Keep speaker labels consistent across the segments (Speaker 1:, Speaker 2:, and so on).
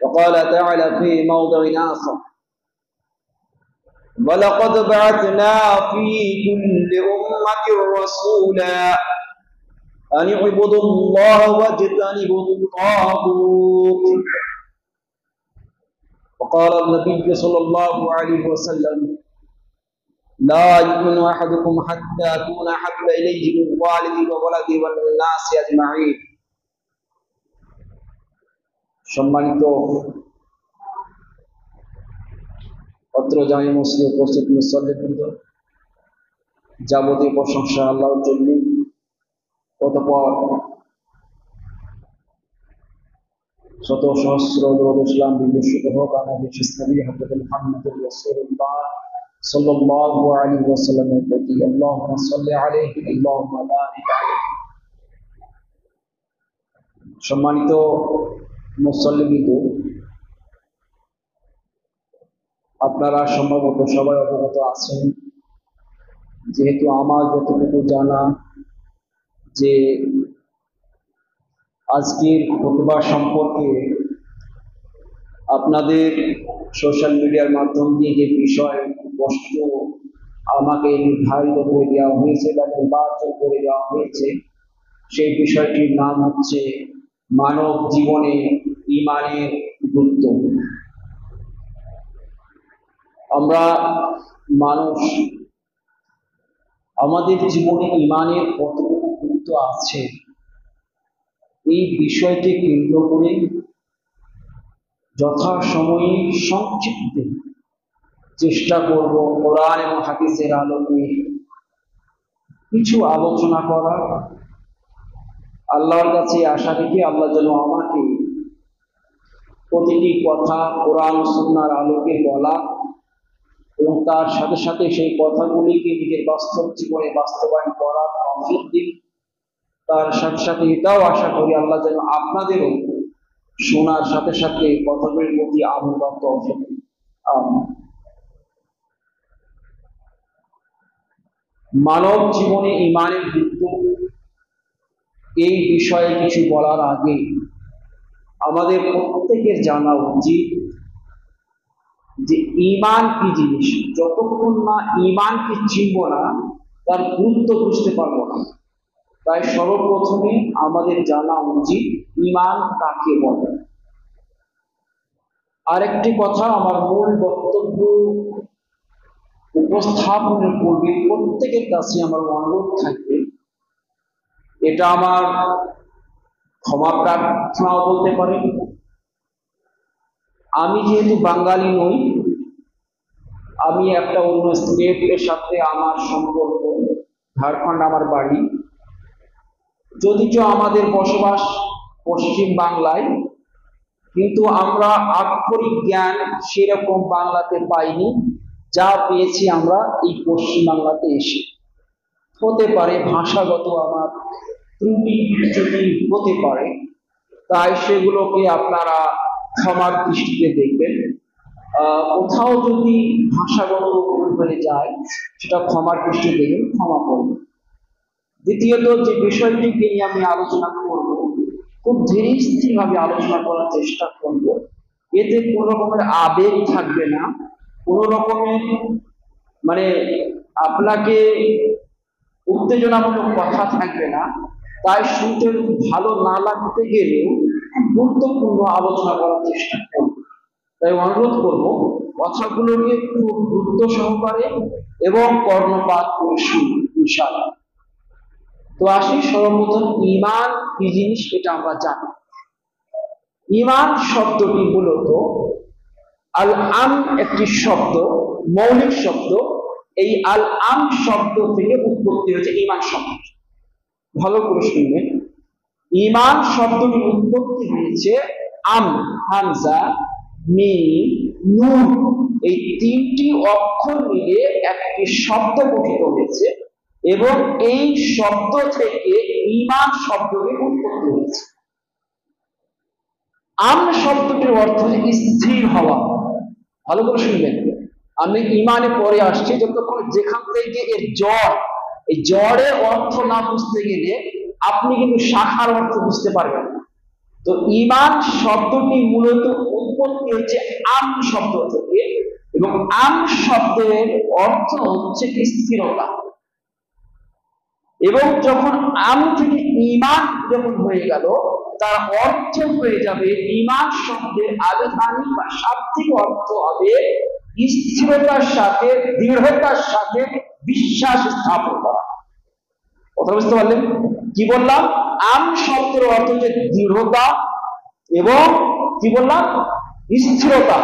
Speaker 1: وقال تعالى في موضع آخر ولقد بعثنا في كل أمة رسولا أن اعبدوا الله واجتنبوا الطاغوت وقال النبي صلى الله عليه وسلم لا يؤمن أحدكم حتى أكون أحب إليه من والده وولده والناس أجمعين সম্মানিত অত্র জামে মসজিদে উপস্থিত মুসল্লিবৃন্দ, যাবতীয় প্রশংসা আল্লাহর জন্য। অতঃপর শত সহস্র দরুদ সালাম বর্ষিত হোক আমাদের ইসলামী হযরত মুহাম্মদ রাসূলুল্লাহ সাল্লাল্লাহু আলাইহি ওয়াসাল্লামের প্রতি। আল্লাহুম্মা সাল্লি আলাইহি আল্লাহুম্মা বারিক আলাইহি। সম্মানিত মুসল্লিবৃন্দ, আপনারা সম্ভবত সবাই অবগত আছেন, যেহেতু আমার যতটুকু জানা যে আজকের খুতবা সম্পর্কে আপনাদের সোশ্যাল মিডিয়ার মাধ্যম দিয়ে যে বিষয় বস্তু আমাকে নির্ধারিত করে দেওয়া হয়েছে বা নির্বাচন করে দেওয়া হয়েছে, সেই বিষয়টির নাম হচ্ছে মানব জীবনে ঈমানের গুরুত্ব। আমরা মানুষ, আমাদের জীবনে ঈমানের কতটুকু গুরুত্ব আছে এই বিষয়টি কেন্দ্র করে যথাসময়ে সংক্ষিপ্তে চেষ্টা করব কোরআন এবং হাদিসের আলোকে কিছু আলোচনা করার। আল্লাহর কাছে আশা রেখে আল্লাহ যেন আমাকে প্রতিটি কথা কোরআন সুন্নাহর আলোকে বলা এবং তার সাথে সাথে সেই কথাগুলিকে নিজের বাস্তব জীবনে বাস্তবায়ন করার তৌফিক দিন। তার সাথে সাথে এটাও আশা করি আল্লাহ যেন আপনাদেরও শোনার সাথে সাথে কথাগুলির প্রতি আমল করার তৌফিক দিন। মানব জীবনে ঈমানের গুরুত্ব এই বিষয়ে কিছু বলার আগে আমাদের প্রত্যেকের জানা উচিত যে ঈমান কি জিনিস। যতক্ষণ না ঈমানকে চিনব না, তার গুরুত্ব বুঝতে পারবো না। তাই সর্বপ্রথমে আমাদের জানা উচিত ঈমান কাকে বলে। আরেকটি কথা, আমার মূল বক্তব্য উপস্থাপনের পূর্বে প্রত্যেকের কাছে আমার অনুরোধ থাকবে, এটা আমার ক্ষমা প্রার্থনাও বলতে পারেন। আমি যেহেতু বাঙালি নই, আমি একটা অন্য স্টেটের সাথে আমার সম্পর্ক, ঝাড়খণ্ড আমার বাড়ি, যদিচ আমাদের বসবাস পশ্চিম বাংলায়, কিন্তু আমরা আক্ষরিক জ্ঞান সেরকম বাংলাতে পাইনি, যা পেয়েছি আমরা এই পশ্চিম বাংলাতে এসে। হতে পারে ভাষাগত আমার ত্রুটি যদি হতে পারে, তাই সেগুলোকে আপনারা ক্ষমার দৃষ্টিতে দেখবেন। কোথাও যদি ভাষাগত ভুল হয়ে যায় সেটা ক্ষমার দৃষ্টিতে দেখবেন, ক্ষমা করবেন। দ্বিতীয়ত যে বিষয়টিকে নিয়ে আমি আলোচনা করব, খুব ধীরে স্থির ভাবে আলোচনা করার চেষ্টা করব। এতে কোন রকমের আবেগ থাকবে না, কোন রকমের মানে আপনাকে উত্তেজনামূলক কথা থাকবে না। তাই শুনতে ভালো না লাগতে গেলেও গুরুত্বপূর্ণ আলোচনা করার চেষ্টা করব। তাই অনুরোধ করব কথাগুলোকে খুব গুরুত্ব সহকারে এবং কর্ণপাত করে শুনুন ইনশাআল্লাহ। তো আসি, সর্বপ্রথম ঈমান কি জিনিস এটা আমরা জানি। ঈমান শব্দটি মূলত আল আম একটি শব্দ, মৌলিক শব্দ। এই আল আম শব্দ থেকে উৎপত্তি হয়েছে ঈমান শব্দ। ভালো করে শুনবেন, ঈমান শব্দটির উৎপত্তি হয়েছে আম, হামজা, মিম, নুন এই তিনটি অক্ষর মিলে একটি শব্দ গঠিত হয়েছে এবং এই শব্দ থেকে ঈমান শব্দটির উৎপত্তি হয়েছে। আম শব্দটির অর্থ স্থির হওয়া। ভালো করে শুনবেন, আমি ঈমানে পরে আসছি, যতক্ষণ যেখান থেকে এর জড়, এই জড়ের অর্থ না বুঝতে গেলে আপনি কিন্তু শাখার অর্থ বুঝতে পারবেন না। তো ঈমান শব্দটি মূলত উৎপত্তি হচ্ছে আম শব্দ থেকে, এবং আম শব্দের অর্থ হচ্ছে স্থিরতা। এবং যখন আম থেকে ঈমান যখন হয়ে গেল, তার অর্থ হয়ে যাবে, ঈমান শব্দের আবিধানিক বা শাব্দিক অর্থ হবে স্থিরতার সাথে, দৃঢ়তার সাথে বিশ্বাস স্থাপন করা। কথা বুঝতে পারলেন? কি বললাম? আম শব্দের অর্থ হচ্ছে দৃঢ়তা এবং কি বললাম? স্থিরতা।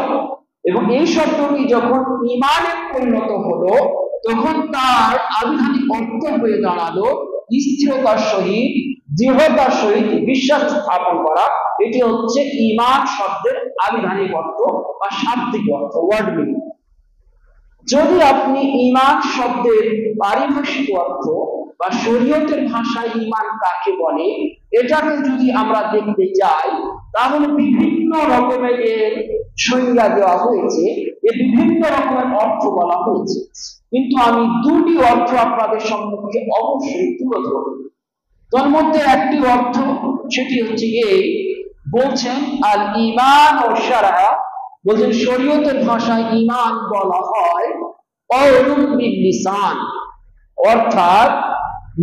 Speaker 1: এবং এই শব্দটি যখন ঈমানে পরিণত হলো, তখন তার আবিধানিক অর্থ হয়ে দাঁড়ালো স্থিরতার সহিত, দৃঢ়তার সহিত বিশ্বাস স্থাপন করা। এটি হচ্ছে ঈমান শব্দের আবিধানিক অর্থ বা শাব্দিক অর্থ, ওয়ার্ড মিনিং। যদি আপনি ঈমান শব্দের পারিভাষিক অর্থ বা শরীয়তের ভাষায় ঈমান কাকে বলে, এটাকে যদি আমরা দেখতে যাই, তাহলে বিভিন্ন রকমের এর সংজ্ঞা দেওয়া হয়েছে, এর বিভিন্ন রকমের অর্থ বলা হয়েছে। কিন্তু আমি দুটি অর্থ আপনাদের সম্মুখে অবশ্যই তুলে ধরব। তার মধ্যে একটি অর্থ, সেটি হচ্ছে এই, বলছেন আল ঈমান ও শারআ, বলছেন শরীয়তের ভাষায় ঈমান বলা হয় কওলুন বিল লিসান, অর্থাৎ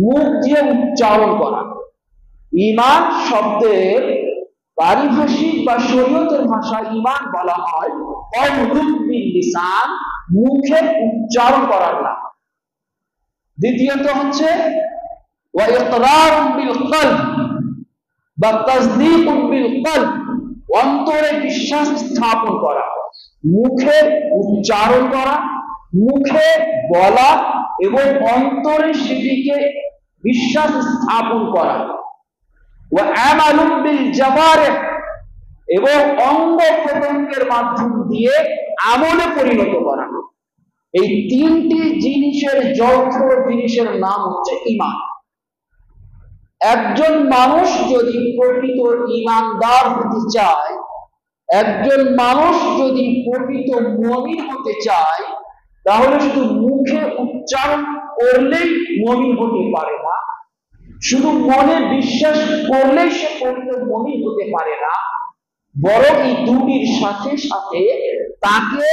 Speaker 1: মুখ দিয়ে উচ্চারণ করা। ঈমান শব্দের পারিভাষিক বা শরীয়তের ভাষায় ঈমান বলা হয় কওলুন বিল লিসান, মুখে উচ্চারণ করার নাম। দ্বিতীয়ত হচ্ছে ওয়া ইকরারুন বিল কলব বা তাসদীকুন বিল কলব, অন্তরে বিশ্বাস স্থাপন করা, মুখে উচ্চারণ করা, মুখে বলা এবং অন্তরে সেটিকে বিশ্বাস স্থাপন করা। ওয়া আমালুন বিল জাওয়ারিহ, এবং অঙ্গ প্রত্যঙ্গের মাধ্যম দিয়ে আমলে পরিণত করা। এই তিনটি জিনিসের যৌথ জিনিসের নাম হচ্ছে ঈমান। একজন মানুষ যদি প্রকৃত ঈমানদার হতে চায়, একজন মানুষ যদি প্রকৃত মুমিন হতে চায়, তাহলে শুধু মুখে উচ্চারণ করলেই মুমিন হতে পারে না, শুধু মনে বিশ্বাস করলেই সে প্রকৃত মুমিন হতে পারে না, বরং এই দুটির সাথে সাথে তাকে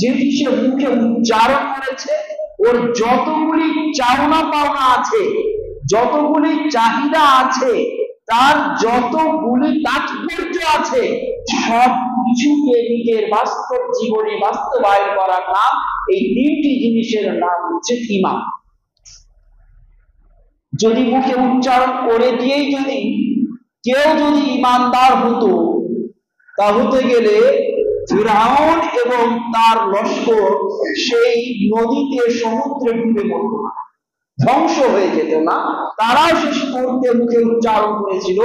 Speaker 1: যেটি সে মুখে উচ্চারণ করেছে, ওর যতগুলি চাওনা পাওনা আছে, যতগুলি চাহিদা আছে, তার যতগুলি তাৎপর্য আছে, সব কিছুকে নিজের বাস্তব জীবনে বাস্তবায়ন করার নাম, এই তিনটি জিনিসের নাম হচ্ছে ঈমান। যদি মুখে উচ্চারণ করে দিয়েই যদি কেউ যদি ঈমানদার হতো, তা হতে গেলে ফিরআউন এবং তার লস্কর সেই নদীতে, সমুদ্রে ডুবে মরত না, ধ্বংস হয়ে যেত না। তারাও শেষ করতে মুখে উচ্চারণ করেছিল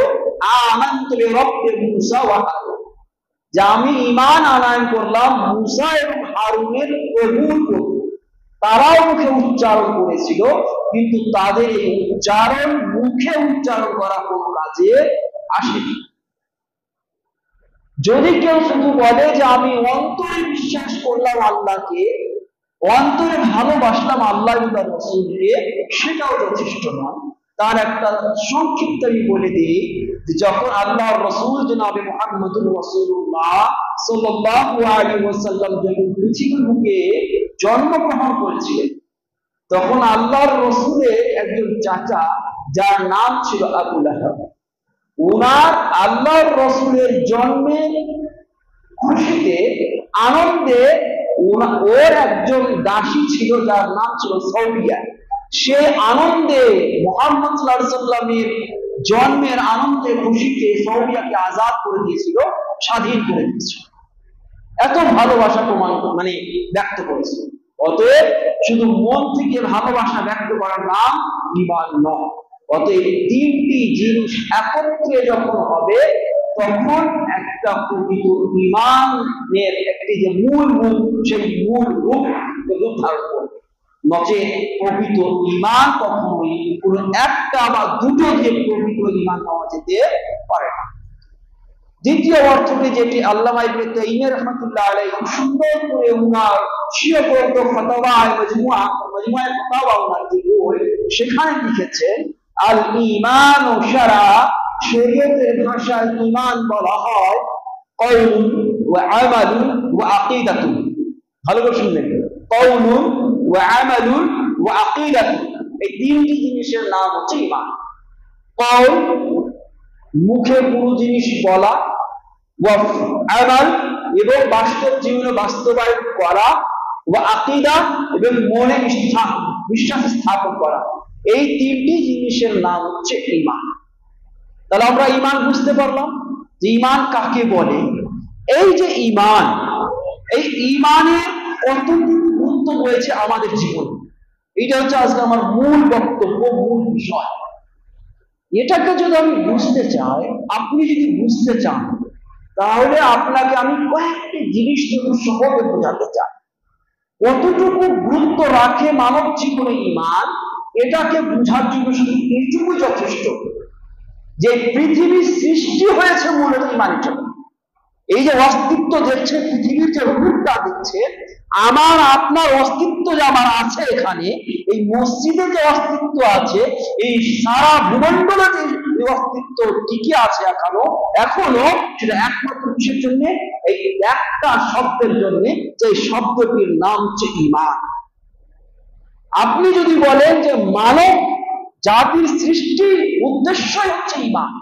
Speaker 1: আমানতু বিরব্বি মূসা ওয়া হারুন, যে আমি ঈমান আনয়ন করলাম মূসা এবং হারুনের প্রভুর প্রতি। তারাও মুখে উচ্চারণ করেছিল, কিন্তু তাদের এই উচ্চারণ, মুখে উচ্চারণ করা কোনো কাজে আসেনি। যদি কেউ শুধু বলে যে আমি অন্তরে বিশ্বাস করলাম আল্লাহকে, অন্তরে ভালোবাসলাম আল্লাহ এবং রাসূলকে, সেটাও যথেষ্ট নয়। তার একটা সংক্ষিপ্ত আমি বলে দিই, যে যখন আল্লাহর রাসূল জনাবে মুহাম্মদুর রাসূলুল্লাহ সাল্লাল্লাহু আলাইহি ওয়াসাল্লাম যখন পৃথিবীর বুকে জন্মগ্রহণ করেছিলেন, তখন আল্লাহর রাসূলের একজন চাচা, যার নাম ছিল আবু লাহাব, উনার আল্লাহর রাসূলের জন্মের খুশিতে, আনন্দে, ওর একজন দাসী ছিল যার নাম ছিল সাউবিয়া। সে আনন্দে, মুহাম্মদ সাল্লাল্লাহু আলাইহি ওয়াসাল্লামের জন্মের আনন্দে খুশিতে সাউবিয়াকে আজাদ করে দিয়েছিল, স্বাধীন করে দিয়েছিল। এত ভালোবাসা প্রমাণ ব্যক্ত করেছিল। অতএব শুধু মন থেকে ভালোবাসা ব্যক্ত করার নাম ঈমান নয়। অতএব তিনটি জিনিস একত্রে যখন হবে, তখন একটা প্রকৃত ঈমানের একটি যে মূল রূপ, সেই মূল রূপ ধারণ করবে। নচেত প্রকৃত ঈমান কখনোই কোনো একটা বা দুটো দিয়ে প্রকৃত ঈমান পাওয়া যেতে পারে না। দ্বিতীয় অর্থটি, যেটি আল্লামা ইবনে তাইমিয়া রাহমাতুল্লাহ আলাইহি সুন্দর করে উনার শিয়া গ্রন্থ ফাতাওয়া মাজমুআয়ে ফাতাওয়া, উনার যে বই, সেখানে লিখেছেন আল ঈমান ও শারআ, শরীয়তের ভাষায় ঈমান বলা হয় কওলুন ওয়া আমালুন ওয়া আকীদাতুন। ভালো করে শুনবেন, কওলুন ওয়া আমালুন ওয়া আকীদাতুন, এই তিনটি জিনিসের নাম হচ্ছে ঈমান। কওল, মুখে কোনো জিনিস বলা, ওয়া আমাল, এবং বাস্তব জীবনে বাস্তবায়ন করা, ওয়া আকীদা, এবং মনে বিশ্বাস স্থাপন করা। এই তিনটি জিনিসের নাম হচ্ছে ঈমান। তাহলে আমরা ঈমান বুঝতে পারলাম যে ঈমান কাকে বলে। এই যে ঈমান, এই ঈমানের কতটুকু গুরুত্ব রয়েছে আমাদের জীবনে, এটা হচ্ছে আজকে আমার মূল বক্তব্য, মূল বিষয়। এটাকে যদি আমি বুঝতে চাই, আপনি যদি বুঝতে চান, তাহলে আপনাকে আমি কয়েকটি জিনিস সহজে বোঝাতে চাই। কতটুকু গুরুত্ব রাখে মানব জীবনে ঈমান, এটাকে বোঝার জন্য শুধু এইটুকু যথেষ্ট যে পৃথিবীর সৃষ্টি হয়েছে মূলত ঈমানের জন্য। এই যে অস্তিত্ব দেখছে, পৃথিবীর যে রূপটা দেখছে, আমার আপনার অস্তিত্ব যে আমার আছে এখানে, এই মসজিদে যে অস্তিত্ব আছে, এই সারা ভূমণ্ডলে যে অস্তিত্ব টিকে আছে এখনো সেটা একমাত্র কিসের জন্য? এই একটা শব্দের জন্য, যে শব্দটির নাম হচ্ছে ঈমান। আপনি যদি বলেন যে মানব জাতির সৃষ্টির উদ্দেশ্য হচ্ছে ঈমান,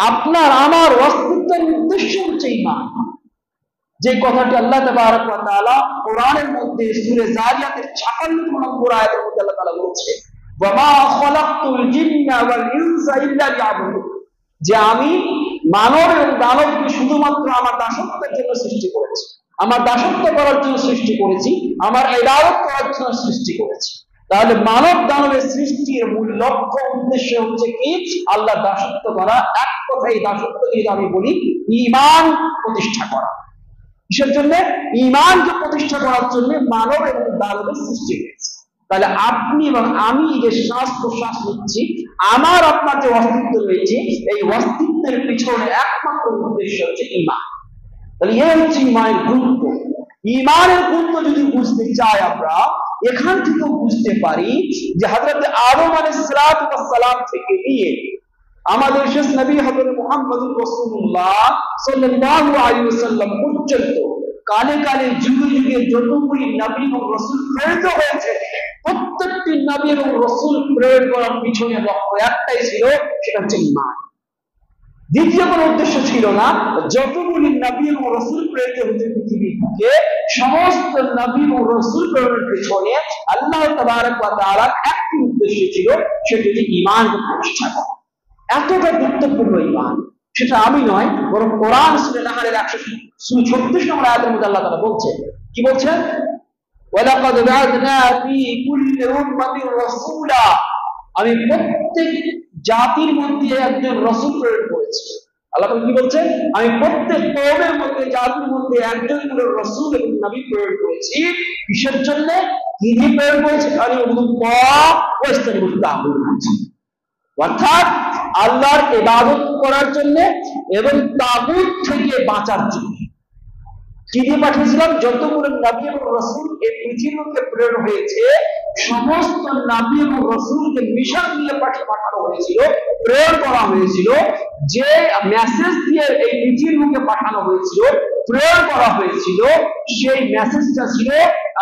Speaker 1: আপনার আমার অস্তিত্বের উদ্দেশ্য হচ্ছে ঈমান, যে কথাটি আল্লাহ তাবারক ওয়া তাআলা কোরআনের মধ্যে সূরা যারিয়াতের 56 নম্বর আয়াতের মধ্যে আল্লাহ তাআলা বলছে, ওয়া মা খালাকতুল জিন্না ওয়াল ইনসা ইল্লা লিয়াবুদুন, যে আমি মানব এবং দানবকে শুধুমাত্র আমার দাসত্বের জন্য সৃষ্টি করেছি, আমার দাসত্ব করার জন্য সৃষ্টি করেছি, আমার ইবাদত করার জন্য সৃষ্টি করেছি। তাহলে মানব দানবের সৃষ্টির মূল লক্ষ্য উদ্দেশ্য হচ্ছে কি? আল্লাহ দাসত্ব করা। এক কথায় দাসত্ব যদি আমি বলি, ঈমান প্রতিষ্ঠা করা। কিসের জন্য? ঈমানকে প্রতিষ্ঠা করার জন্য মানব এবং দানবের সৃষ্টি হয়েছে। তাহলে আপনি এবং আমি যে শ্বাস প্রশ্বাস নিচ্ছি, আমার আপনার যে অস্তিত্ব রয়েছে, এই অস্তিত্বের পিছনে একমাত্র উদ্দেশ্য হচ্ছে ঈমান। তাহলে এই হচ্ছে ঈমানের গুরুত্ব। ঈমানের গুরুত্ব যদি বুঝতে চাই, আমরা এখান থেকেও বুঝতে পারি যে হযরত আদম আলাইহিস সালাম থেকে নিয়ে আমাদের শেষ নবী হযরত মুহাম্মদুর রাসূলুল্লাহ সাল্লাল্লাহু আলাইহি ওয়াসাল্লাম পর্যন্ত কালে কালে যুগে যুগে যতগুলি নবী এবং রাসূল প্রেরিত হয়েছে, প্রত্যেকটি নবী এবং রাসূল প্রেরণ করার পিছনে লক্ষ্য একটাই ছিল, সেটা হচ্ছে ঈমান। দ্বিতীয় কোনো উদ্দেশ্য ছিল না। যতগুলি নবী এবং রাসূল প্রেরিত হয়েছে পৃথিবীতে, সমস্ত নবী এবং রাসূল প্রেরণের পিছনে আল্লাহ তাবারক ওয়া তাআলার একটি উদ্দেশ্য ছিল, সেটা হচ্ছে ঈমানকে প্রতিষ্ঠা করা। এতটা গুরুত্বপূর্ণ ঈমান, সেটা আমি নয়, বরং কোরআন সূরা নাহলের 136 নম্বর আয়াতের মধ্যে আল্লাহ তাআলা বলছে, কি বলছেন? ওয়ালাকাদ বা'আথনা ফি কুল্লি উম্মাতিন রাসূলা, আমি প্রত্যেক জাতির মধ্যে একজন রাসূল প্রেরণ করেছি। আল্লাহ কি বলছেন? আমি প্রত্যেক কওমের মধ্যে, জাতির মধ্যে একজন করে রাসূল এবং নবী প্রেরণ করেছি। কিসের জন্য? কি দিয়ে প্রেরণ করেছি? আল্লাহ ওয়াস্তাগফিরুত তাগুত, অর্থাৎ আল্লাহর ইবাদত করার জন্য এবং তাগুত থেকে বাঁচার জন্য। কি দিয়ে পাঠিয়েছিলাম? যতগুলো নবী এবং রাসূল এই পৃথিবীতে প্রেরণ হয়েছে, সমস্ত নবী এবং রাসূলকে মিশন দিয়ে পাঠানো হয়েছিল, প্রেরণ করা হয়েছিল। যে মেসেজ দিয়ে এই পৃথিবীকে পাঠানো হয়েছিল, প্রেরণ করা হয়েছিল, সেই মেসেজটা ছিল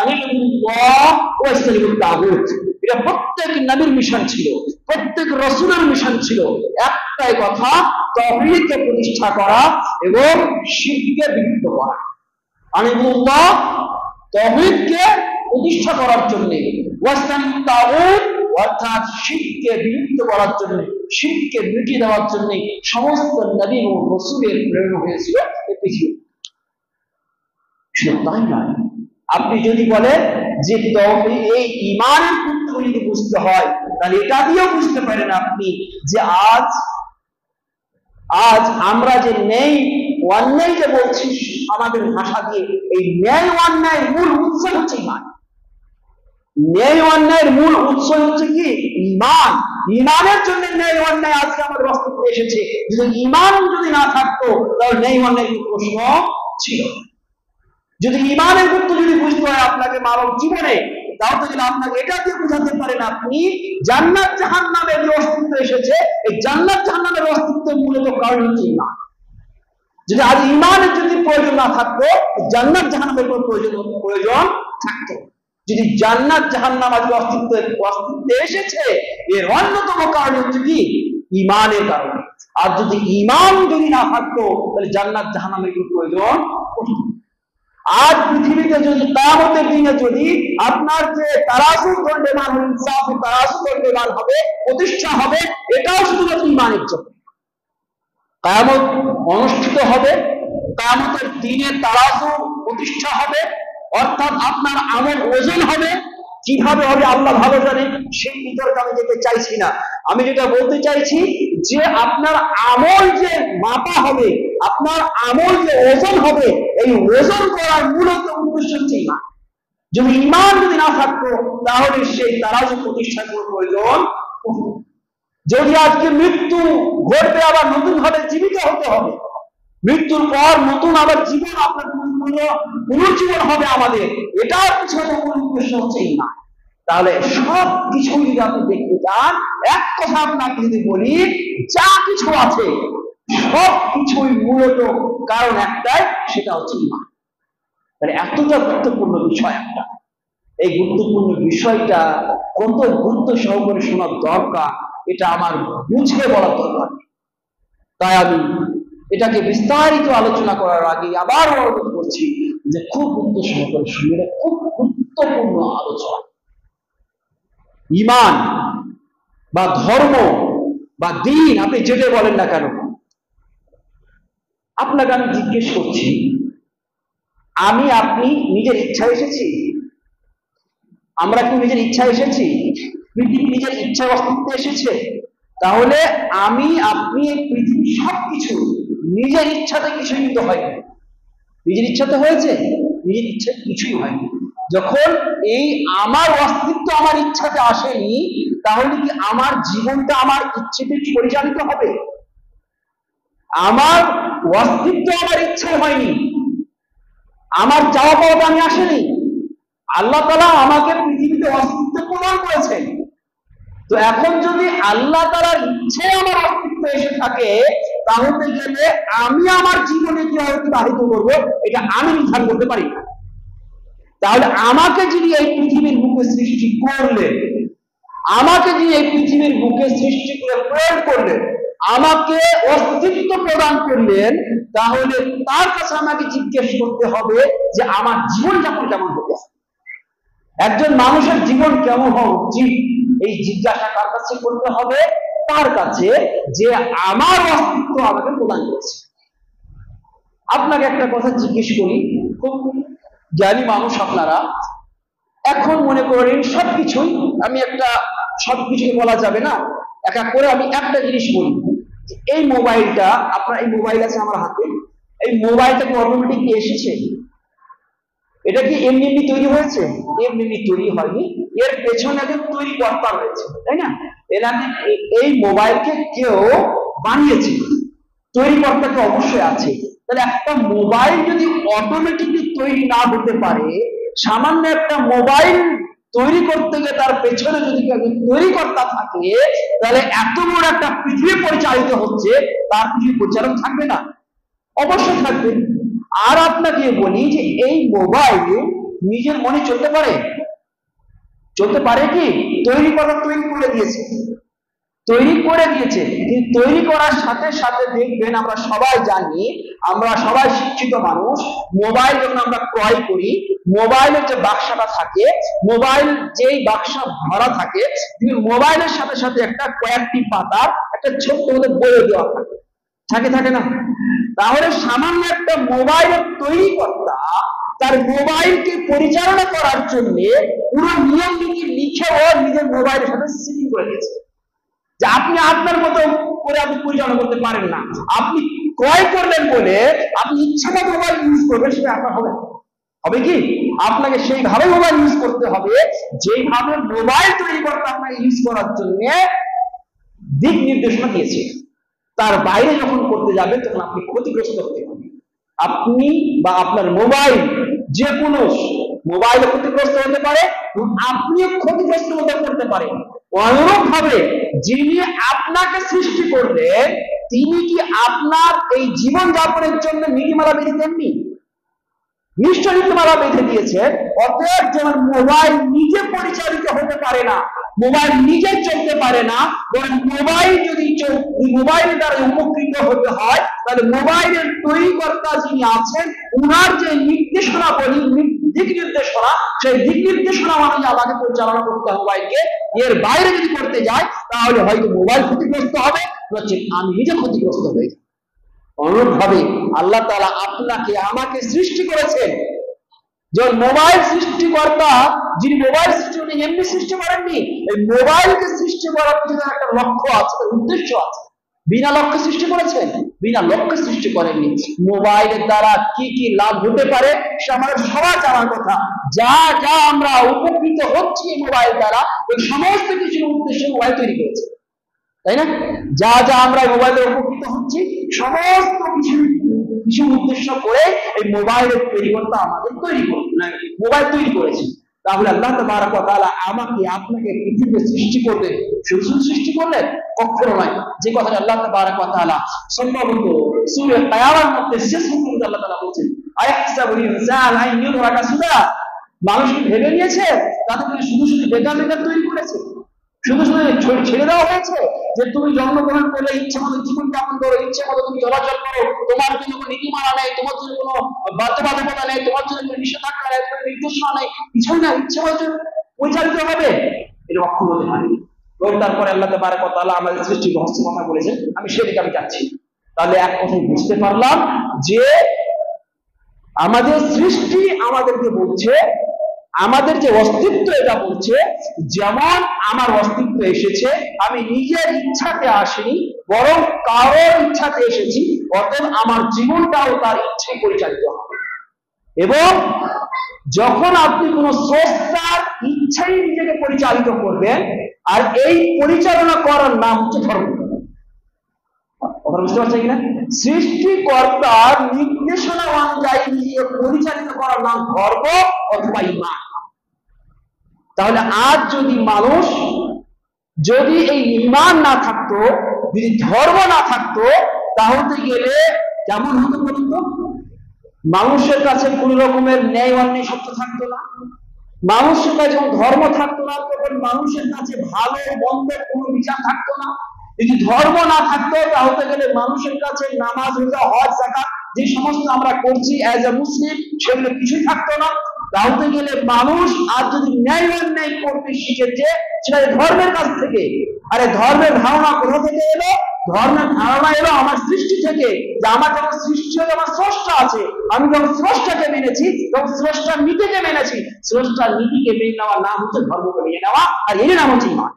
Speaker 1: আনিল্লাহ ওয়াস্তাগফিরুত তাগুত। এটা প্রত্যেক নবীর মিশন ছিল, প্রত্যেক রাসূলের মিশন ছিল, একটাই কথা, তাওহীদকে প্রতিষ্ঠা করা এবং শিরককে বিলুপ্ত করা। আনিল্লাহ, তাওহীদকে প্রতিষ্ঠা করার জন্য, ওয়াস্তাগফিরুত তাগুত, অর্থাৎ শিরককে বিলুপ্ত করার জন্য, শিরককে মিটিয়ে দেওয়ার জন্য সমস্ত নবী এবং রাসূলের প্রেরণ হয়েছিল এই পৃথিবীতে। শুধু তাই নয়, আপনি যদি বলেন যে এই ঈমানের গুরুত্ব যদি বুঝতে হয়, তাহলে এটা দিয়েও বুঝতে পারেন আপনি যে আজ আমরা যে ন্যায় অন্যায় যে বলছি আমাদের ভাষা দিয়ে, এই ন্যায় অন্যায়ের মূল উৎস হচ্ছে ঈমান। ন্যায় অন্যায়ের মূল উৎস হচ্ছে কি? ঈমান। ঈমানের জন্য ন্যায় অন্যায় আজকে আমাদের অস্তিত্বে এসেছে। যদি ঈমান যদি না থাকতো, তাহলে ন্যায় অন্যায়ের প্রশ্ন ছিল। যদি ঈমানের গুরুত্ব যদি বুঝতে হয় আপনাকে মানব জীবনে, দাওয়াতে গেলে আপনাকে এটা দিয়ে বোঝাতে পারেন আপনি জান্নাত জাহান্নামের যে অস্তিত্ব এসেছে, এই জান্নাত জাহান্নামের অস্তিত্বের মূলত কারণ হচ্ছে ঈমান। যদি আজ ঈমানের যদি প্রয়োজন না থাকতো, জান্নাত জাহান্নামের কোনো প্রয়োজন থাকতো। যদি জান্নাত জাহান্নাম আজকে অস্তিত্বে এসেছে, এর অন্যতম কারণ হচ্ছে কি? ঈমানের কারণে। আর যদি ঈমান যদি না থাকতো, তাহলে জান্নাত জাহান্নামের কোনো প্রয়োজন হতো না। আজ পৃথিবীতে যদি কিয়ামতের দিনে যদি আপনার যে তারাজুর দণ্ডমান ইনসাফ তারাজুর দণ্ডমান হবে, প্রতিষ্ঠা হবে, এটাও শুধুমাত্র ঈমানের জন্য। কিয়ামত অনুষ্ঠিত হবে, কিয়ামতের দিনে তারাজু প্রতিষ্ঠা হবে, অর্থাৎ আপনার আমল ওজন হবে। কিভাবে হবে আল্লাহ ভালো জানে, সেই বিতর্কে আমি যেতে চাইছি না। আমি যেটা বলতে চাইছি যে আপনার আমল যে মাপা হবে, আপনার আমল যে ওজন হবে, এই ওজন করার মূলত উদ্দেশ্য হচ্ছে ঈমান। যদি ঈমান যদি না থাকতো, তাহলে সেই তারাজু প্রতিষ্ঠা করার প্রয়োজন। যদি আজকে মৃত্যু ঘটবে, আবার নতুন ভাবে জীবিত হতে হবে, মৃত্যুর পর নতুন আবার জীবন, আপনার পুনর্জীবন হবে আমাদের, এটার পিছনে মূল উদ্দেশ্য হচ্ছে ঈমান। তাহলে সব কিছু যদি আপনি দেখতে চান, এক কথা আপনাকে যদি বলি, যা কিছু আছে সব কিছুই মূলত কারণ একটাই, সেটা হচ্ছে ঈমান। তাহলে এতটা গুরুত্বপূর্ণ বিষয় একটা, এই গুরুত্বপূর্ণ বিষয়টা কত গুরুত্ব সহকারে শোনার দরকার, এটা আমার বুঝে বলা দরকার। তাই আমি এটাকে বিস্তারিত আলোচনা করার আগে আবার অনুরোধ করছি যে খুব গুরুত্ব সহকারে শুনলে, খুব গুরুত্বপূর্ণ আলোচনা। ঈমান বা ধর্ম বা দ্বীন, আপনি যেটা বলেন না কেন, আপনাকে আমি জিজ্ঞেস করছি, আমি আপনি নিজের ইচ্ছা এসেছি? আমরা কি নিজের ইচ্ছা এসেছি? পৃথিবী নিজের ইচ্ছা অস্তিত্বে এসেছে? তাহলে আমি আপনি এই পৃথিবী সবকিছু নিজের ইচ্ছাতে কিছুই কিন্তু হয়নি। নিজের ইচ্ছাতে হয়েছে? নিজের ইচ্ছা কিছুই হয়নি। যখন এই আমার অস্তিত্ব আমার ইচ্ছাতে আসেনি, তাহলে কি আমার জীবনটা আমার ইচ্ছেতে পরিচালিত হবে? আমার অস্তিত্ব আমার ইচ্ছায় হয়নি, আমার চাওয়া পাওয়াটা আমি আসেনি। আল্লাহ তাআলা আমাকে পৃথিবীতে অস্তিত্ব প্রদান করেছেন। তো এখন যদি আল্লাহ তাআলার ইচ্ছে আমার অস্তিত্ব এসে থাকে, তাহলে গেলে আমি আমার জীবনে কিভাবে অতিবাহিত করব, এটা আমি নির্ধারণ করতে পারি না। তাহলে আমাকে যিনি এই পৃথিবীর বুকে সৃষ্টি করলেন, আমাকে যিনি এই পৃথিবীর বুকে সৃষ্টি করে প্রেরণ করলেন, আমাকে অস্তিত্ব প্রদান করলেন, তাহলে তার কাছে আমাকে জিজ্ঞেস করতে হবে যে আমার জীবনযাপন কেমন হতে হবে, একজন মানুষের জীবন কেমন হওয়া উচিত, এই জিজ্ঞাসা কার কাছে করতে হবে? তার কাছে, যে আমার অস্তিত্ব আমাকে প্রদান করেছে। আপনাকে একটা কথা জিজ্ঞেস করি, খুব জ্ঞানী মানুষ আপনারা, এখন মনে করেন সবকিছুই আমি একটা, সবকিছুই বলা যাবে না, এক এক করে আমি একটা জিনিস বলি। এই মোবাইলটা, আপনার এই মোবাইল আছে আমার হাতে, এই মোবাইলটা কি অটোমেটিক এসেছে? এটা কি এমনি এমনি তৈরি হয়েছে? এমনি এমনি তৈরি হয়নি, এর পেছনে একজন তৈরি কর্তা রয়েছে, তাই না? এই মোবাইলকে কেউ বানিয়েছে, তৈরি কর্তাকে অবশ্যই আছে। তাহলে একটা মোবাইল যদি অটোমেটিকলি তৈরি না হতে পারে, সামান্য একটা মোবাইল তৈরি করতে গিয়ে তার পেছনে যদি তৈরি কর্তা থাকে, তাহলে এত বড় একটা পৃথিবী পরিচালিত হচ্ছে, তার পৃথিবী পরিচালক থাকবে না? অবশ্যই থাকবে। আর আপনাকে বলি যে এই মোবাইল নিজের মনে চলতে পারে? চলতে পারে কি? তৈরি করে দিয়েছে, তৈরি করে দিয়েছে, কিন্তু তৈরি করার সাথে সাথে দেখবেন, আমরা সবাই জানি, আমরা সবাই শিক্ষিত মানুষ, মোবাইল যখন আমরা ক্রয় করি, মোবাইলের যে বাক্সটা থাকে, মোবাইল যেই বাক্সা ভরা থাকে, মোবাইলের সাথে সাথে একটা কয়েকটি পাতার একটা ছোট্ট মতো বই দেওয়া থাকে, থাকে না? তাহলে সামান্য একটা মোবাইলের তৈরি কর্তা তার মোবাইলকে পরিচালনা করার জন্য পুরো নিয়ম নীতি লিখে ও নিজের মোবাইলের সাথে সেটিং করে দিয়েছে, যে আপনি আপনার মতো করে আপনি পরিচালনা করতে পারেন না। আপনি ক্রয় করলেন বলে আপনি ইচ্ছা মতো মোবাইল ইউজ করবেন, সেটা আপনার হবে কি? আপনাকে সেইভাবে মোবাইল ইউজ করতে হবে যেইভাবে মোবাইল তৈরি করতে আপনাকে ইউজ করার জন্য দিক নির্দেশনা দিয়েছে। তার বাইরে যখন করতে যাবেন, তখন আপনি ক্ষতিগ্রস্ত হতে পারেন। আপনি বা আপনার মোবাইল, যে কোনো মোবাইল ক্ষতিগ্রস্ত হতে পারে, আপনিও ক্ষতিগ্রস্ত হতে করতে পারেন। অনুরূপ ভাবে যিনি আপনাকে সৃষ্টি করলেন তিনি কি আপনার এই জীবন যাপনের জন্য নীতিমালা বেঁধে দেননি? নিশ্চয় নীতিমালা বেঁধে দিয়েছে। অতএব যেমন মোবাইল নিজে পরিচালিত হতে পারে না, মোবাইল নিজে চলতে পারে না, বরং মোবাইল যদি মোবাইলের দ্বারা উপকৃত হতে হয় তাহলে মোবাইলের তৈরিকর্তা যিনি আছেন উনার যে নির্দেশনা বলি দিক নির্দেশনা, সেই দিক নির্দেশনা অনুযায়ী আমাকে পরিচালনা করতে হবে মোবাইলকে। এর বাইরে যদি করতে যায় তাহলে হয়তো মোবাইল ক্ষতিগ্রস্ত হবে, হচ্ছে আমি নিজে ক্ষতিগ্রস্ত হয়ে যাই। অনুরূপ ভাবে আল্লাহ তাআলা আপনাকে আমাকে সৃষ্টি করেছেন। যে মোবাইল সৃষ্টিকর্তা যিনি মোবাইল সৃষ্টি করেন এমনি সৃষ্টি করেননি, এই মোবাইলকে সৃষ্টি করার পিছনে একটা লক্ষ্য আছে, উদ্দেশ্য আছে। বিনা লক্ষ্যে সৃষ্টি করেছেন? বিনা লক্ষ্যে সৃষ্টি করেননি। মোবাইলের দ্বারা কি কি লাভ হতে পারে সে আমাদের সবার জানার কথা। যা যা আমরা উপকৃত হচ্ছি মোবাইল দ্বারা এই সমস্ত কিছুর উদ্দেশ্যে মোবাইল তৈরি করেছে, তাই না? যা যা আমরা মোবাইলে উপকৃত হচ্ছি সমস্ত কিছু উদ্দেশ্য করে এই মোবাইলের পরিবর্তন আমাদের তৈরি করে মোবাইল তৈরি করেছে। তাহলে আল্লাহ তাবারক ওয়া তাআলা আমাকে আপনাকে পৃথিবীতে সৃষ্টি করলেন, শুধু সৃষ্টি করলেন কখনো নয়। যে কথাটা আল্লাহ তাবারক ওয়া তাআলা সম্ভবত সূরা কিয়ামার মধ্যে শেষ পর্যন্ত আল্লাহ তাআলা বলেছেন, আয়াহসাবুল ইনসান আন ইউতরাকা সুদা, মানুষ কি ভেবে নিয়েছে তাতে করে শুধু শুধু বেকার বেকার তৈরি করেছে, শুধু শুধু ছেড়ে দেওয়া হয়েছে যে তুমি জন্মগ্রহণ করলে ইচ্ছে মতো জীবন যাপন করো, ইচ্ছে মতো তুমি চলাচল করো, তোমার জন্য কোনো নীতিমালা নেই, তোমার জন্য কোনো বাধ্যবাধকতা নেই, তোমার জন্য কোনো নিষেধাজ্ঞা নেই, কোনো নির্দেশনা নেই, কিছুই না, ইচ্ছে মতো পরিচালিত হবে? এটা অক্ষম হতে পারে। এবং তারপরে আল্লাহ তাবারক ওয়া তাআলা আমাদের সৃষ্টির রহস্য কথা বলেছেন, আমি সেদিকে আমি যাচ্ছি। তাহলে এক কথায় বুঝতে পারলাম যে আমাদের সৃষ্টি আমাদেরকে বলছে, আমাদের যে অস্তিত্ব এটা বলছে, যেমন আমার অস্তিত্ব এসেছে আমি নিজের ইচ্ছাতে আসিনি বরং কারোর ইচ্ছাতে এসেছি, অতএব আমার জীবনটাও তার ইচ্ছায় পরিচালিত হবে। এবং যখন আপনি কোন স্রষ্টার ইচ্ছায় নিজেকে পরিচালিত করবেন, আর এই পরিচালনা করার নাম হচ্ছে ধর্ম। কথা বুঝতে পারছেন কিনা? সৃষ্টিকর্তার নির্দেশনা অনুযায়ী নিজেকে পরিচালিত করার নাম ধর্ম অথবা ঈমান। তাহলে আজ যদি মানুষ যদি এই ঈমান না থাকতো, যদি ধর্ম না থাকতো, তাহলে গেলে কেমন হতো বলুন তো? মানুষের কাছে কোন রকমের ন্যায় অন্যায় সত্য থাকতো না। মানুষের কাছে যখন ধর্ম থাকতো না তখন মানুষের কাছে ভালো মন্দ কোনো বিচার থাকতো না। যদি ধর্ম না থাকতো তাহলে গেলে মানুষের কাছে নামাজ, রোজা, হজ, যাকাত যে সমস্ত আমরা করছি অ্যাজ এ মুসলিম সেগুলো কিছুই থাকতো না। তাহলে গেলে মানুষ আর যদি ন্যায় অন্যায় করতে শিখেছে সেটা ধর্মের কাছ থেকে। আরে ধর্মের ধারণা কোথা থেকে এলো? ধর্মের ধারণা এলো আমার সৃষ্টি থেকে, যে আমার যখন সৃষ্টি হয়ে আমার স্রষ্টা আছে, আমি যখন স্রষ্টাকে মেনেছি তখন স্রষ্টার নীতিকে মেনেছি, স্রষ্টার নীতিকে মেনে নেওয়ার নাম হচ্ছে ধর্মকে মেনে নেওয়া, আর এর নাম হচ্ছে ঈমান।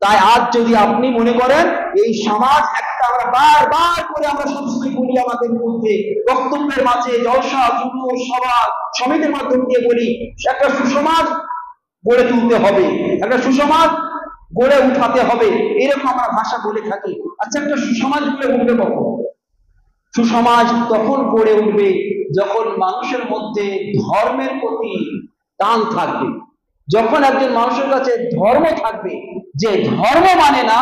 Speaker 1: তাই আজ যদি আপনি মনে করেন এই সমাজ একটা, আমরা বারবার করে আমরা সবসময় বলি আমাদের মধ্যে বক্তব্যের মাঝে, জলসা, জুলুস, সভা সমিতির মাধ্যম দিয়ে বলি একটা সুসমাজ গড়ে তুলতে হবে, একটা সুসমাজ গড়ে উঠাতে হবে, এরকম আমরা ভাষা বলে থাকি। আচ্ছা, একটা সুসমাজ গড়ে উঠবে কখন? সুসমাজ তখন গড়ে উঠবে যখন মানুষের মধ্যে ধর্মের প্রতি টান থাকবে, যখন একজন মানুষের কাছে ধর্ম থাকবে, যে ধর্ম মানে না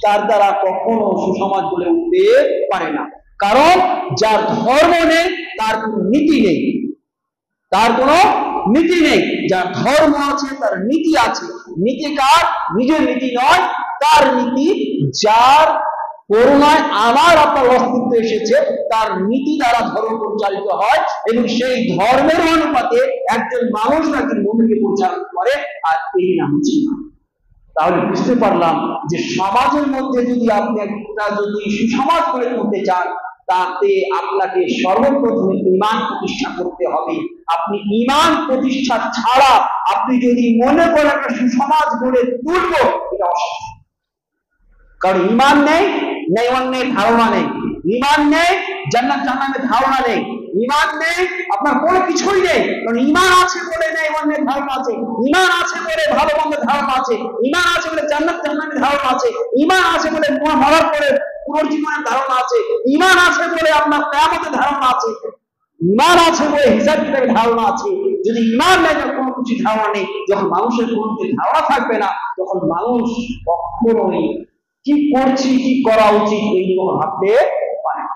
Speaker 1: তার দ্বারা কখনো সুসমাজ গড়ে উঠতে পারে না। কারণ যার ধর্ম নেই তার কোনো নীতি নেই, তার কোনো নীতি নেই। যার ধর্ম আছে তার নীতি আছে। নীতি কার? নিজের নীতি নয়, তার নীতি যার করুণায় আমার আপনার অস্তিত্ব এসেছে, তার নীতি দ্বারা ধর্ম পরিচালিত হয় এবং সেই ধর্মের অনুপাতে একজন মানুষ একজন মুমিনকে পরিচালনা করে, আর এই নাম হচ্ছে ঈমান। তাহলে বুঝতে পারলাম যে সমাজের মধ্যে যদি আপনি একটা যদি সুসমাজ গড়ে তুলতে চান তাতে আপনাকে সর্বপ্রথমে ঈমান প্রতিষ্ঠা করতে হবে। আপনি ঈমান প্রতিষ্ঠা ছাড়া আপনি যদি মনে করেন একটা সুসমাজ গড়ে তুলবো, এটা অসম্ভব। কারণ ঈমান নেই, ন্যায় অন্যায়ের ধারণা নেই, ঈমান নেই, জান্নাত জাহান্নামের ধারণা নেই, ঈমান নেই, আপনার কোনো কিছুই নেই। কারণ ঈমান আছে বলে ন্যায় অন্যায়ের ধারণা আছে, ঈমান আছে বলে ভালো মন্দের ধারণা আছে, ঈমান আছে বলে জান্নাত জাহান্নামের ধারণা আছে, ঈমান আছে বলে মরার পরে পুনর্জীবনের ধারণা আছে, ঈমান আছে বলে আপনার কিয়ামতের ধারণা আছে, ঈমান আছে বলে হিসাব কিতাবের ধারণা আছে। যদি ঈমান নাই, তার কোনো কিছু ধারণা নেই, যখন মানুষের কোনো কিছু ধারণা থাকবে না, তখন মানুষ কখনোই কি করছি, কি করা উচিত এই নিয়ে ভাবতে পারে না।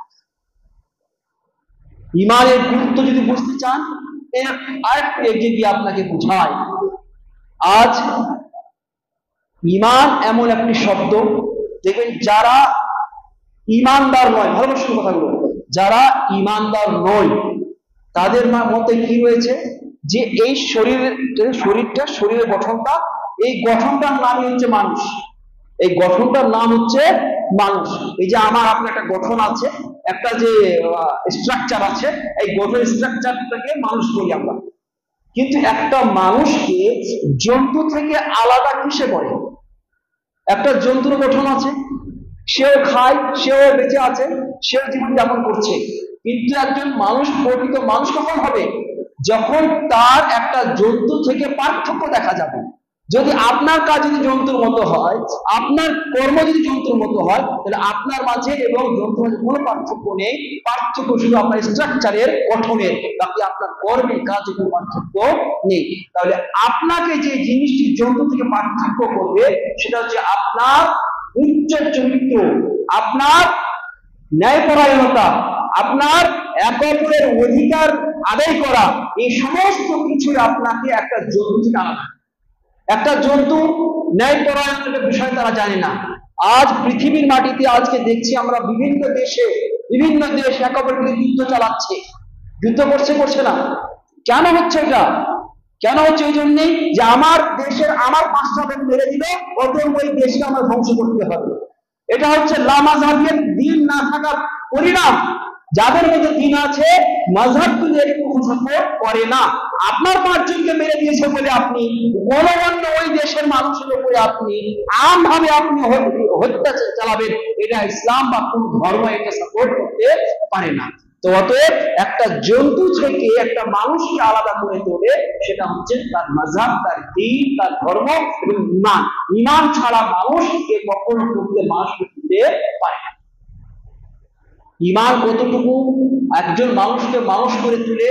Speaker 1: ঈমানের গুরুত্ব যদি বুঝতে চান, এর আরেকটু এগিয়ে দিয়ে আপনাকে বুঝায়। আজ ঈমান এমন একটি শব্দ, দেখবেন যারা ঈমানদার নয়, ভালোবাসার কথাগুলো, যারা ঈমানদার নয় তাদের মতে কি রয়েছে, যে এই শরীরের গঠনটা, এই গঠনটার নামই হচ্ছে মানুষ। এই গঠনটার নাম হচ্ছে মানুষ। এই যে আমার আপনার একটা গঠন আছে, একটা যে স্ট্রাকচার আছে, এই গঠন স্ট্রাকচারটাকে মানুষ বলি আমরা। কিন্তু একটা মানুষকে জন্তু থেকে আলাদা কিসে করে? একটা জন্তুর গঠন আছে, সেও খায়, সেও বেঁচে আছে, সেও জীবন যাপন করছে। কিন্তু একজন মানুষ, প্রকৃত মানুষ কখন হবে? যখন তার একটা জন্তু থেকে পার্থক্য দেখা যাবে। যদি আপনার কাজ যদি জন্তুর মতো হয়, আপনার কর্ম যদি জন্তুর মতো হয়, তাহলে আপনার মাঝে এবং জন্তুর মাঝে কোনো পার্থক্য নেই। পার্থক্য শুধু আপনার স্ট্রাকচারের, গঠনের, বাকি আপনার কর্মের কাজে কোনো পার্থক্য নেই। তাহলে আপনাকে যে জিনিসটি জন্তু থেকে পার্থক্য করবে, সেটা হচ্ছে আপনার উচ্চ চরিত্র, আপনার ন্যায়পরায়ণতা, আপনার এক অপরের অধিকার আদায় করা, এই সমস্ত কিছু আপনাকে একটা জন্তু থেকে আলাদা। একটা জন্তু ন্যায়পরায়ণতার বিষয় তারা জানে না। আজ পৃথিবীর মাটিতে আজকে দেখছি আমরা বিভিন্ন দেশ এক অপরের বিরুদ্ধে যুদ্ধ চালাচ্ছে। যুদ্ধ করছে না, কেন হচ্ছে এটা? কেন হচ্ছে? এই জন্যই যে আমার দেশের আমার 5টা লোক মেরে দিলে অতএব ওই দেশকে আমার ধ্বংস করতে হবে। এটা হচ্ছে লামাযহাবিয়ার দিন না থাকার পরিণাম। যাদের মধ্যে দিন আছে, মাযহাব কিন্তু এরকম সাপোর্ট করে না। আপনার 5 জনকে মেরে দিয়েছে বলে আপনি গণগণ্য ওই দেশের মানুষের উপরে আপনি আমভাবে আপনি হত্যা চালাবেন, এটা ইসলাম বা কোন ধর্ম এটা সাপোর্ট করতে পারে না। তো অতএব একটা জন্তু থেকে একটা মানুষকে আলাদা করে তোলে, সেটা হচ্ছে তার মাযহাব, তার দ্বীন, তার ধর্ম এবং ঈমান। ঈমান ছাড়া মানুষকে কখনো করতে মানুষ করতে পারে না। ঈমান কতটুকু একজন মানুষকে মানুষ করে তুলে,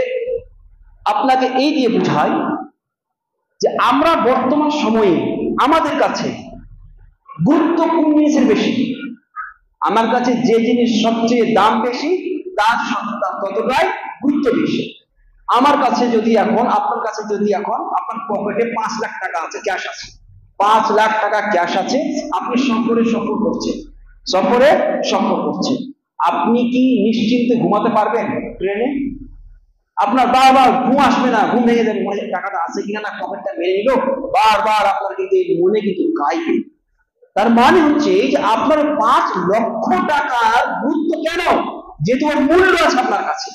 Speaker 1: আপনাকে এই দিয়ে বুঝায় যে আমরা বর্তমান সময়ে আমাদের কাছে গুরুত্বপূর্ণ জিনিসের বেশি। আমার কাছে যে জিনিস সবচেয়ে দাম বেশি, তার ততটাই গুরুত্ব বেশি। আমার কাছে যদি এখন, আপনার কাছে যদি এখন আপনার পকেটে 5 লাখ টাকা আছে, ক্যাশ আছে, 5 লাখ টাকা ক্যাশ আছে, আপনি সফরে সফর করছেন, আপনি কি নিশ্চিন্তে ঘুমাতে পারবেন ট্রেনে? আপনার বারবার ঘুম আসবে না, ঘুম ভেঙে যাবে, মনে টাকাটা আছে কিনা, না পকেটটা মেরে নিল, বারবার আপনার কিন্তু মনে কিন্তু গাইবে। তার মানে হচ্ছে যে আপনার 5 লক্ষ টাকার গুরুত্ব কেন? যেহেতু ওর মূল্য আছে আপনার কাছে,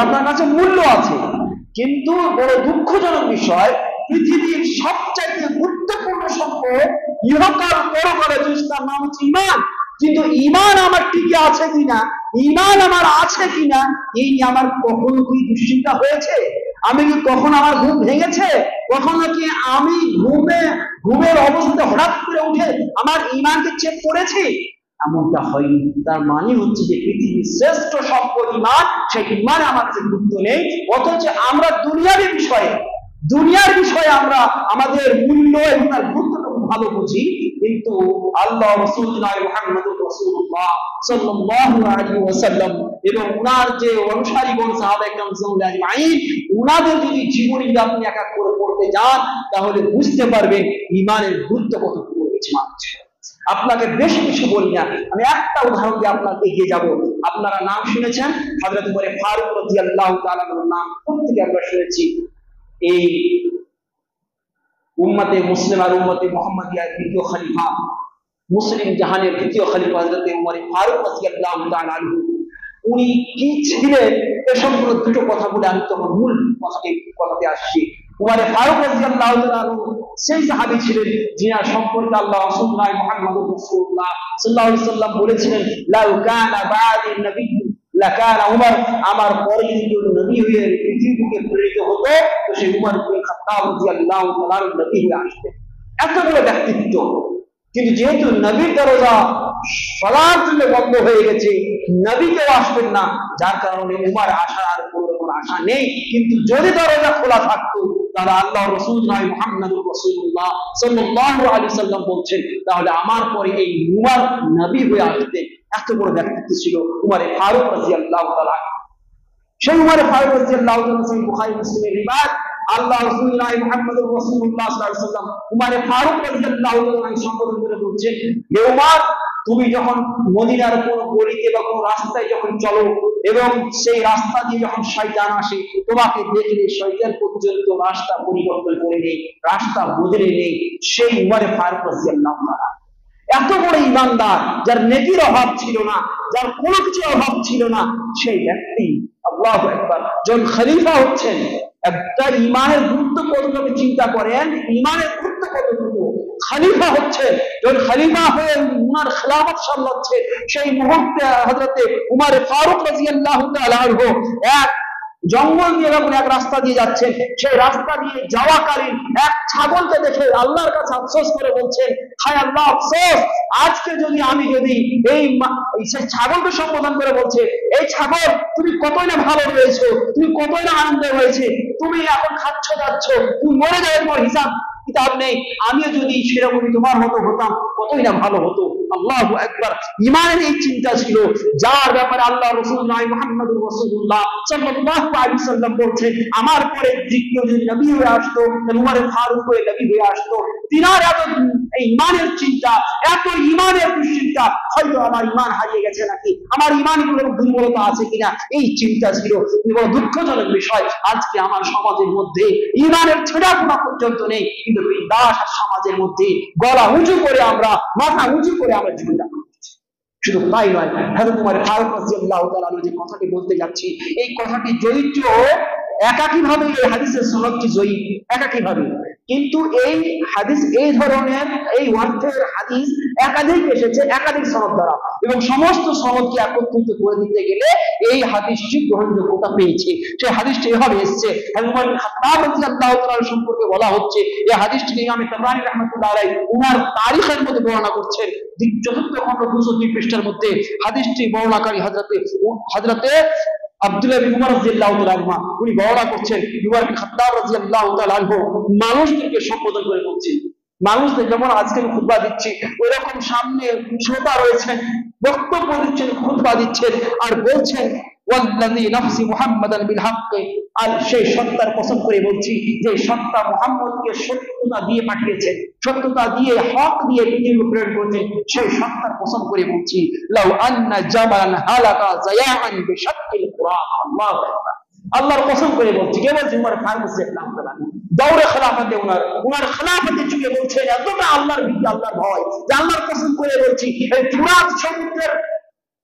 Speaker 1: আপনার কাছে মূল্য আছে। কিন্তু বড় দুঃখজনক বিষয়, পৃথিবীর সবচাইতে গুরুত্বপূর্ণ সম্পদ ইহকাল পরকালে তার নাম হচ্ছে ঈমান। কিন্তু ঈমান আমার টিকে আছে কিনা, ঈমান আমার আছে কিনা, এই নিয়ে আমার কখনো কি দুশ্চিন্তা হয়েছে? আমি কি কখনো আমার ঘুম ভেঙেছে? কখনো কি আমি ঘুমের অবস্থাতে হঠাৎ করে উঠে আমার ঈমানকে চেক করেছি? এমনটা হয়নি। তার মানে হচ্ছে যে পৃথিবীর শ্রেষ্ঠ সম্পদ ঈমান, সেই ঈমানে আমার কাছে গুরুত্ব নেই। অথচ আমরা দুনিয়ার বিষয়ে আমরা আমাদের মূল্য এবং তার গুরুত্বটুকু ভালো বুঝি, কিন্তু আল্লাহ রাসূল মুহাম্মদুর রাসূলুল্লাহ সাল্লাল্লাহু আলাইহি ওয়াসাল্লাম এবং উনার যে অনুসারীগণ সাহাবায়ে কেরাম আজমাইন, উনাদের যদি জীবনী আপনি এক এক করে পড়তে যান, তাহলে বুঝতে পারবেন ঈমানের গুরুত্ব কতটুকু রয়েছে মানুষের। আপনাকে বেশি কিছু বলি না, আমি একটা উদাহরণ দিয়ে আপনাকে এগিয়ে যাব। আপনারা নাম শুনেছেন হযরত উমর ফারুক রাদিয়াল্লাহু তাআলা এর নাম প্রত্যেকে আমরা শুনেছি। এই উম্মতে মুসলিমার, উম্মতে মুহাম্মাদিয়ার দ্বিতীয় খলিফা, মুসলিম জাহানের দ্বিতীয় খলিফা হযরত উমর ফারুক রাদিয়াল্লাহু তাআলা আনহু, উনি কি ছিলেন এ সম্পর্কে দুটো কথা বলে আমি তোমার মূল কথাতে আসছি। উমর ফারুক রাদিয়াল্লাহু তাআলা আনহু সেই সাহাবী ছিলেন যিনার সম্পর্কে আল্লাহ রাসূলুল্লাহ মুহাম্মদুর রাসূলুল্লাহ সাল্লাল্লাহু আলাইহি ওয়াসাল্লাম বলেছিলেন, লাউ কানা বা'দি নবী লাকানা উমর, আমার পরে যদি নবী হয়ে পৃথিবীকে প্রেরিত হতো তো সেই উমর ইবনে খাত্তাব রাদিয়াল্লাহু তাআলা নবী হয়ে আসতেন। এত বড় ব্যক্তিত্ব, কিন্তু যেহেতু নবীর দরজা সবার জন্য বন্ধ হয়ে গেছে, নবী কেউ আসবেন না, যার কারণে উমর আসার আর কোনো আশা নেই। কিন্তু যদি দরজা খোলা থাকতো তাহলে আল্লাহ রাসূল নয় মুহাম্মদুর রাসূলুল্লাহ সাল্লাল্লাহু আলাইহি সাল্লাম বলছেন তাহলে আমার পরে এই উমর নবী হয়ে আসতেন। এত বড় ব্যক্তিত্ব ছিল উমরে ফারুক রাদিয়াল্লাহু তাআলা। সেই উমরে ফারুক রাদিয়াল্লাহু তাআলা সহিহ বুখারী মুসলিমের রিওয়ায়াত আল্লাহ রাসূল নয় মুহাম্মদুর রাসূলুল্লাহ সাল্লাল্লাহু আলাইহি সাল্লাম উমরে ফারুক রাদিয়াল্লাহু তাআলা সম্বোধন করে বলছেন, হে উমর, তুমি যখন মদিনার কোন গলিতে বা কোন রাস্তায় যখন চলো এবং সেই রাস্তা দিয়ে যখন শয়তান আসে তোমাকে দেখলে শয়তান পর্যন্ত রাস্তা পরিবর্তন করে নেই, রাস্তা বদলে নেই। সেই উমরে ফারুক রাদিয়াল্লাহু তাআলা এত বড় ইমানদার, যার নেকির অভাব ছিল না, যার কোনো কিছু অভাব ছিল না, সেই ব্যক্তি আল্লাহু আকবার যখন খলিফা হচ্ছেন, একটা ইমানের গুরুত্ব কতটুকু চিন্তা করেন, ইমানের গুরুত্ব কতটুকু। খলিফা হচ্ছে, যখন খলিফা হয়ে উনার খেলাফত সামলাচ্ছে, সেই মুহূর্তে হযরতে উমর ফারুক রাদিয়াল্লাহু তাআলা আনহু এক জঙ্গল দিয়ে যখন এক রাস্তা দিয়ে যাচ্ছেন, সেই রাস্তা দিয়ে যাওয়াকালীন এক ছাগলকে দেখে আল্লাহর কাছে আফসোস করে বলছেন, হায় আল্লাহ আফসোস, আজকে যদি আমি এই সেই ছাগলকে সম্বোধন করে বলছে, এই ছাগল তুমি কতই না ভালো রয়েছো, তুমি কতই না আনন্দ হয়েছে, তুমি এখন খাচ্ছ যাচ্ছ, তুমি মরে যাওয়ার পর হিসাব কিতাব নেই, আমিও যদি সেরকমই তোমার মতো হতাম কতই না ভালো হতো। আল্লাহু আকবার। ইমানের এই চিন্তা ছিল, যার ব্যাপারে আল্লাহ রাসূল নয় মুহাম্মদুর রাসূলুল্লাহ সাল্লাল্লাহু আলাইহি সাল্লাম বলছেন, আমার পরে দ্বিতীয় যদি নবী হয়ে আসতো উমর ফারুক হয়ে নবী হয়ে আসতো, তিনার এত ইমানের চিন্তা, এত ইমানের দুশ্চিন্তা, হয়তো আমার ইমান হারিয়ে গেছে নাকি, আমার ইমানে কোনো দুর্বলতা আছে কিনা, এই চিন্তা ছিল। বড় দুঃখজনক বিষয়, আজকে আমার সমাজের মধ্যে ইমানের ছেঁড়াপোনা পর্যন্ত নেই, কিন্তু দাস সমাজের মধ্যে গলা উঁচু করে আমরা, মাথা উঁচু করে আমরা জীবনযাপন করছি। শুধু তাই নয়, হযরত উমর ফারুক রাদিয়াল্লাহু তাআলা যে কথাটি বলতে যাচ্ছি, এই কথাটি জয়িত একাকী ভাবে, এই হাদিসের সনদটি জয়ীফ একাকী ভাবে, কিন্তু এই হাদিস, এই ধরনের এই অর্থের হাদিস একাধিক এসেছে একাধিক সনদ দ্বারা, এবং সমস্ত সনদকে একত্রিত করে দিতে গেলে এই হাদিসটি গ্রহণযোগ্যতা পেয়েছে। সেই হাদিসটি এভাবে এসেছে, উমর বিন খাত্তাব রাদিয়াল্লাহু তাআলা সম্পর্কে বলা হচ্ছে, এই হাদিসটি ইমাম তাবরানী রাহমাতুল্লাহ আলাইহি উনার তারিখের মধ্যে বর্ণনা করছেন, চতুর্থ খণ্ড 202 পৃষ্ঠার মধ্যে হাদিসটি বর্ণনাকারী হযরতে আব্দুল্লাহ বিন উমর রাদিয়াল্লাহু তাআলা আনহু উনি বর্ণনা করছেন, উমর বিন খাত্তাব রাদিয়াল্লাহু তাআলা আনহু মানুষদেরকে সম্বোধন করে বলছেন, মানুষদের যেমন আজকে খুতবা দিচ্ছি ওইরকম সামনে শ্রোতা রয়েছেন, বক্তব্য দিচ্ছেন, খুতবা দিচ্ছেন, আর বলছেন ওয়াল্লাযী নাফসি মুহাম্মাদান বিল হক, আর সেই সত্তার কসম করে বলছি যে সত্তা মুহাম্মদকে সত্যতা দিয়ে পাঠিয়েছেন, সত্যতা দিয়ে, হক দিয়ে পৃথিবীতে প্রেরণ করেছেন, সেই সত্তার কসম করে বলছি, লাউ আন্না জাবালান হালাকা জায়াআন বিশাক্কিল কুরআন। আল্লাহু আকবার। আল্লাহর কসম করে বলছি, কে বলছে? উমর ফারুক রাদিয়াল্লাহু তাআলা দৌড়ে খেলাফতে উনার খেলাফতে যুগে বলছেন এতটা আল্লাহর ভীতি, আল্লাহর ভয়, যে আল্লাহর কসম করে বলছি, এই ফুরাত সমুদ্রের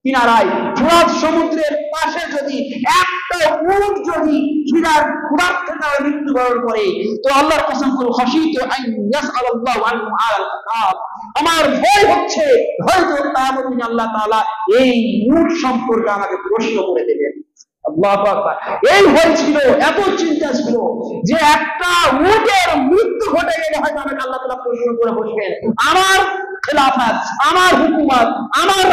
Speaker 1: কিনারায়, ফুরাত সমুদ্রের পাশে যদি একটা উট যদি ক্ষুধার্ত কারণে মৃত্যুবরণ করে, তো আল্লাহর কসম করে খাশিতু আন ইয়াসআলাল্লাহু আনহু আলাল কিতাব, আমার ভয় হচ্ছে হয়তো কিয়ামতের দিন আল্লাহ তাআলা এই উট সম্পর্কে আমাকে প্রশ্ন করে দেবেন। আল্লাহু আকবার। এই ভয় ছিল, এত চিন্তা ছিল যে একটা উটের মৃত্যু ঘটে গেলে হয়তো আমাকে আল্লাহ তাআলা প্রশ্ন করে বসবেন, আমার খেলাফত, আমার হুকুমত, আমার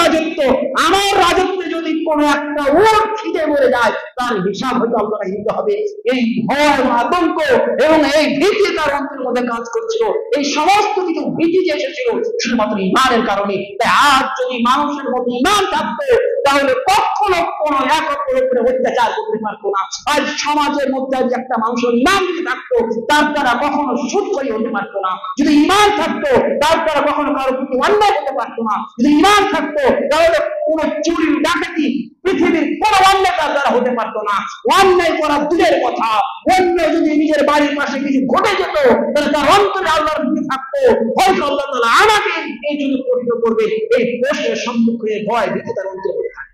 Speaker 1: রাজত্বে যদি কোনো একটা উট খিদে মরে যায়, তার হিসাব হয়তো আল্লাহকে দিতে হবে। এই ভয়, আতঙ্ক এবং এই ভীতি তার অন্তরের মধ্যে কাজ করছিল। এই সমস্ত কিছু ভীতি যে এসেছিল শুধুমাত্র ঈমানের কারণে। তাই আজ যদি মানুষের মধ্যে ঈমান থাকতো তাহলে কখনো কোনো এক অপরের উপরে অত্যাচার করতে পারতো না। আজ সমাজের মধ্যে যদি একটা মানুষের ঈমান যদি থাকতো, তার দ্বারা কখনো সুদখোরি হতে পারতো না। যদি ঈমান থাকতো তার দ্বারা কখনো কারো প্রতি অন্যায় হতে পারতো না। যদি ঈমান থাকতো তাহলে কোনো চুরি ডাকাতি পৃথিবীর কোনো অন্যায় তার দ্বারা হতে পারতো না। অন্যায় করা দূরের কথা, অন্যায় যদি নিজের বাড়ির পাশে কিছু ঘটে যেত তাহলে তার অন্তরে আল্লাহর ভীতি থাকতো, হয়তো আল্লাহ তাআলা আমাকে এই জন্য প্রশ্ন করবে। এই প্রশ্নের সম্মুখে ভয় ভীতি তার অন্তরে থাকে।